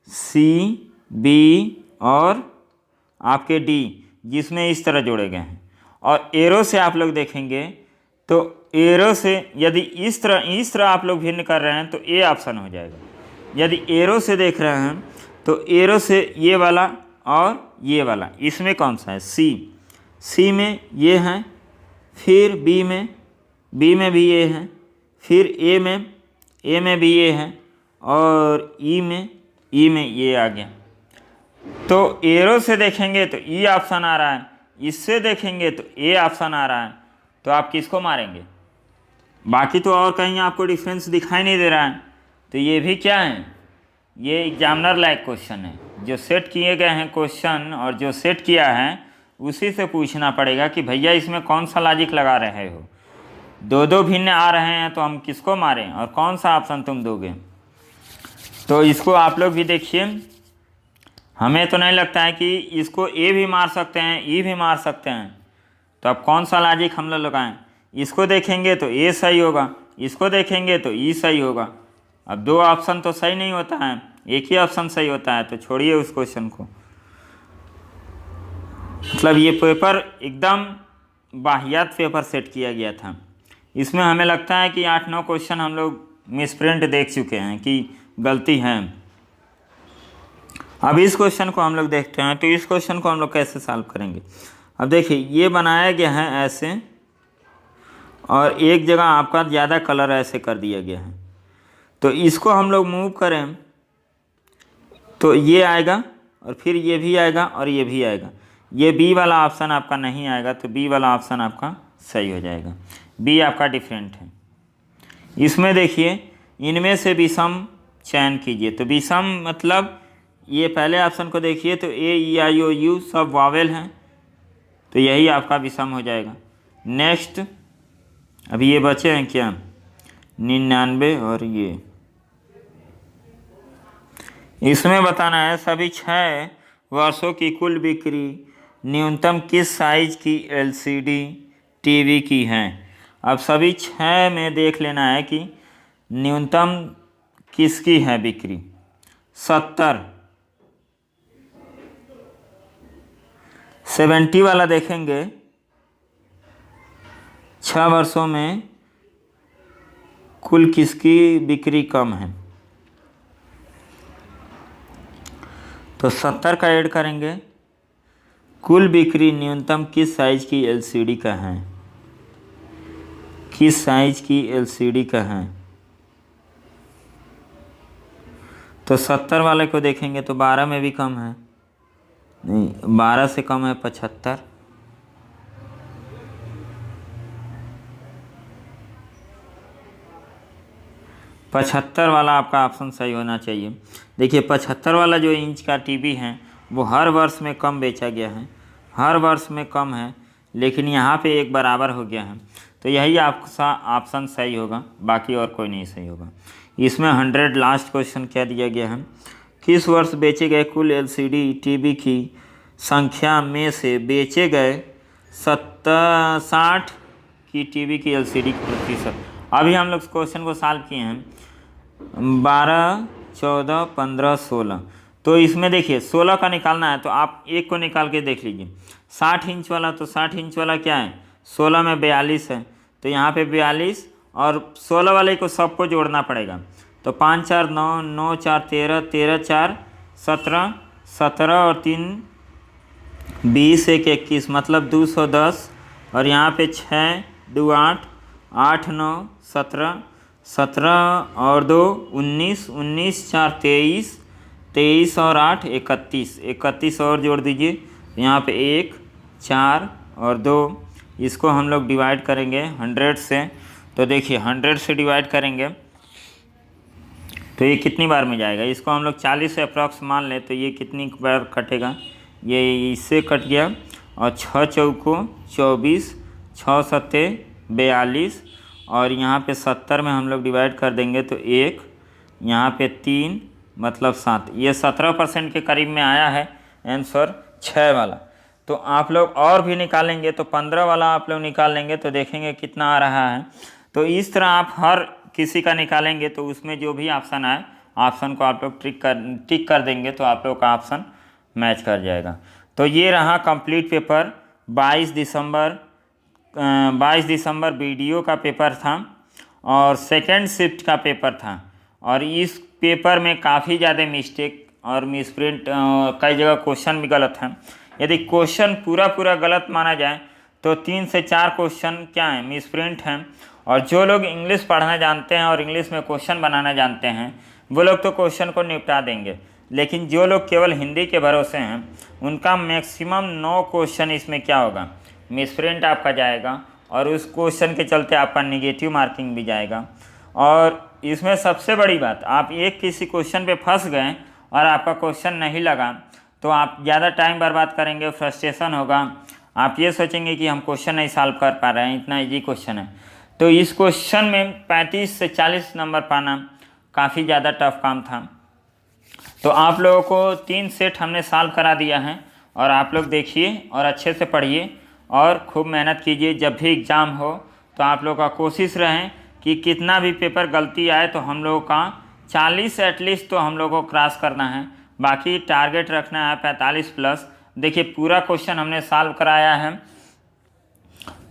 सी, बी और आपके डी, जिसमें इस तरह जोड़े गए हैं। और एरो से आप लोग देखेंगे तो एरो से यदि इस तरह आप लोग भिन्न कर रहे हैं तो ए ऑप्शन हो जाएगा। यदि एरो से देख रहे हैं तो एरो से ये वाला और ये वाला, इसमें कौन सा है? सी। सी में ये है, फिर बी में भी ये है, फिर ए में भी ये है, और ई में ये आ गया। तो एरो से देखेंगे तो ई ऑप्शन आ रहा है, इससे देखेंगे तो ए ऑप्शन आ रहा है, तो आप किसको मारेंगे? बाकी तो और कहीं आपको डिफरेंस दिखाई नहीं दे रहा है। तो ये भी क्या है? ये एग्जामिनर लायक क्वेश्चन है, जो सेट किए गए हैं क्वेश्चन और जो सेट किया है उसी से पूछना पड़ेगा कि भैया इसमें कौन सा लॉजिक लगा रहे हो। दो भिन्न आ रहे हैं तो हम किसको मारें और कौन सा ऑप्शन तुम दोगे? तो इसको आप लोग भी देखिए। हमें तो नहीं लगता है कि इसको ए भी मार सकते हैं, ई भी मार सकते हैं। तो अब कौन सा लॉजिक हम लोग लगाएं? इसको देखेंगे तो ए सही होगा, इसको देखेंगे तो ई सही होगा। अब दो ऑप्शन तो सही नहीं होता है, एक ही ऑप्शन सही होता है। तो छोड़िए उस क्वेश्चन को। मतलब ये पेपर एकदम वाहियात पेपर सेट किया गया था। इसमें हमें लगता है कि 8-9 क्वेश्चन हम लोग मिसप्रिंट देख चुके हैं कि गलती है। अब इस क्वेश्चन को हम लोग देखते हैं। तो इस क्वेश्चन को हम लोग कैसे सॉल्व करेंगे? अब देखिए, ये बनाया गया है ऐसे, और एक जगह आपका ज़्यादा कलर ऐसे कर दिया गया है। तो इसको हम लोग मूव करें तो ये आएगा, और फिर ये भी आएगा और ये भी आएगा। ये बी वाला ऑप्शन आपका नहीं आएगा, तो बी वाला ऑप्शन आपका सही हो जाएगा। बी आपका डिफरेंट है। इसमें देखिए, इनमें से विषम चयन कीजिए। तो विषम मतलब ये पहले ऑप्शन को देखिए तो ए, ई, आई, ओ, यू सब वावेल हैं, तो यही आपका विषम हो जाएगा। नेक्स्ट, अभी ये बचे हैं क्या? 99 और ये। इसमें बताना है सभी 6 वर्षों की कुल बिक्री न्यूनतम किस साइज की एलसीडी टीवी की है। अब सभी 6 में देख लेना है कि न्यूनतम किसकी है बिक्री। 70 वाला देखेंगे, 6 वर्षों में कुल किसकी बिक्री कम है। तो 70 का ऐड करेंगे। कुल बिक्री न्यूनतम किस साइज की एलसीडी का है, किस साइज की एलसीडी का है। तो 70 वाले को देखेंगे तो 12 में भी कम है, नहीं 12 से कम है 75। पचहत्तर वाला आपका ऑप्शन सही होना चाहिए। देखिए, 75 वाला जो इंच का टीवी है वो हर वर्ष में कम बेचा गया है, हर वर्ष में कम है, लेकिन यहाँ पे एक बराबर हो गया है। तो यही आपका ऑप्शन सही होगा, बाकी और कोई नहीं सही होगा। इसमें 100 लास्ट क्वेश्चन क्या दिया गया है? किस वर्ष बेचे गए कुल एलसीडी टीवी की संख्या में से बेचे गए 60 की टीवी की एलसीडी की प्रतिशत। अभी हम लोग क्वेश्चन को सॉल्व किए हैं 12, 14, 15, 16। तो इसमें देखिए 16 का निकालना है, तो आप एक को निकाल के देख लीजिए। 60 इंच वाला, तो 60 इंच वाला क्या है? 16 में 42 है, तो यहाँ पे 42, और 16 वाले को सबको जोड़ना पड़ेगा। तो 5 4 9, 9 4 13, 13 4 17, 17 और 3 20, 1 21, मतलब 210, और यहाँ पे 6 2 8, 8 9 17, 17 और 2 19, 19 4 23, 23 और 8 31, 31 और जोड़ दीजिए। यहाँ पे 1 4 और 2, इसको हम लोग डिवाइड करेंगे 100 से। तो देखिए 100 से डिवाइड करेंगे तो ये कितनी बार में जाएगा? इसको हम लोग 40 से अप्रॉक्स मान लें तो ये कितनी बार कटेगा? ये इससे कट गया, और 6 चौको 24, 6 सत्ते 42, और यहाँ पे 70 में हम लोग डिवाइड कर देंगे तो 1, यहाँ पे 3 मतलब 7। ये 17% के करीब में आया है आंसर 6 वाला। तो आप लोग और भी निकालेंगे तो 15 वाला आप लोग निकाल लेंगे तो देखेंगे कितना आ रहा है। तो इस तरह आप हर किसी का निकालेंगे तो उसमें जो भी ऑप्शन आए ऑप्शन को आप लोग टिक कर देंगे तो आप लोग का ऑप्शन मैच कर जाएगा। तो ये रहा कंप्लीट पेपर। 22 दिसंबर वीडियो का पेपर था और सेकेंड शिफ्ट का पेपर था, और इस पेपर में काफ़ी ज़्यादा मिस्टेक और मिसप्रिंट, कई जगह क्वेश्चन भी गलत हैं। यदि क्वेश्चन पूरा गलत माना जाए तो 3 से 4 क्वेश्चन क्या हैं, मिसप्रिंट हैं। और जो लोग इंग्लिश पढ़ना जानते हैं और इंग्लिश में क्वेश्चन बनाना जानते हैं वो लोग तो क्वेश्चन को निपटा देंगे, लेकिन जो लोग केवल हिंदी के भरोसे हैं उनका मैक्सिमम 9 क्वेश्चन इसमें क्या होगा, मिसप्रिंट आपका जाएगा, और उस क्वेश्चन के चलते आपका नेगेटिव मार्किंग भी जाएगा। और इसमें सबसे बड़ी बात, आप एक किसी क्वेश्चन पे फंस गए और आपका क्वेश्चन नहीं लगा तो आप ज़्यादा टाइम बर्बाद करेंगे, फ्रस्ट्रेशन होगा, आप ये सोचेंगे कि हम क्वेश्चन नहीं सॉल्व कर पा रहे हैं, इतना इजी क्वेश्चन है। तो इस क्वेश्चन में 35 से 40 नंबर पाना काफ़ी ज़्यादा टफ काम था। तो आप लोगों को 3 सेट हमने सॉल्व करा दिया है, और आप लोग देखिए और अच्छे से पढ़िए और खूब मेहनत कीजिए। जब भी एग्ज़ाम हो तो आप लोग का कोशिश रहें कि कितना भी पेपर गलती आए तो हम लोगों का 40 एटलीस्ट तो हम लोग को क्रॉस करना है, बाकी टारगेट रखना है 45 प्लस। देखिए पूरा क्वेश्चन हमने सॉल्व कराया है,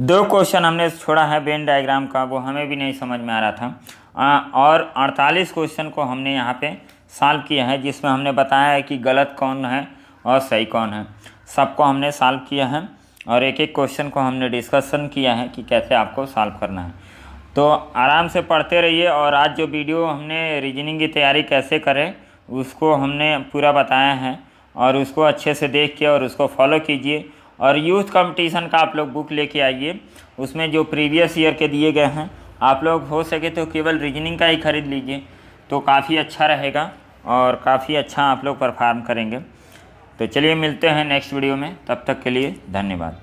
2 क्वेश्चन हमने छोड़ा है वेन डायग्राम का, वो हमें भी नहीं समझ में आ रहा था, और 48 क्वेश्चन को हमने यहाँ पे सॉल्व किया है, जिसमें हमने बताया है कि गलत कौन है और सही कौन है, सबको हमने सॉल्व किया है, और एक एक क्वेश्चन को हमने डिस्कशन किया है कि कैसे आपको सॉल्व करना है। तो आराम से पढ़ते रहिए। और आज जो वीडियो हमने रीजनिंग की तैयारी कैसे करें उसको हमने पूरा बताया है, और उसको अच्छे से देख के और उसको फॉलो कीजिए। और यूथ कंपटीशन का आप लोग बुक लेके आइए, उसमें जो प्रीवियस ईयर के दिए गए हैं आप लोग हो सके तो केवल रीजनिंग का ही खरीद लीजिए, तो काफ़ी अच्छा रहेगा और काफ़ी अच्छा आप लोग परफॉर्म करेंगे। तो चलिए मिलते हैं नेक्स्ट वीडियो में, तब तक के लिए धन्यवाद।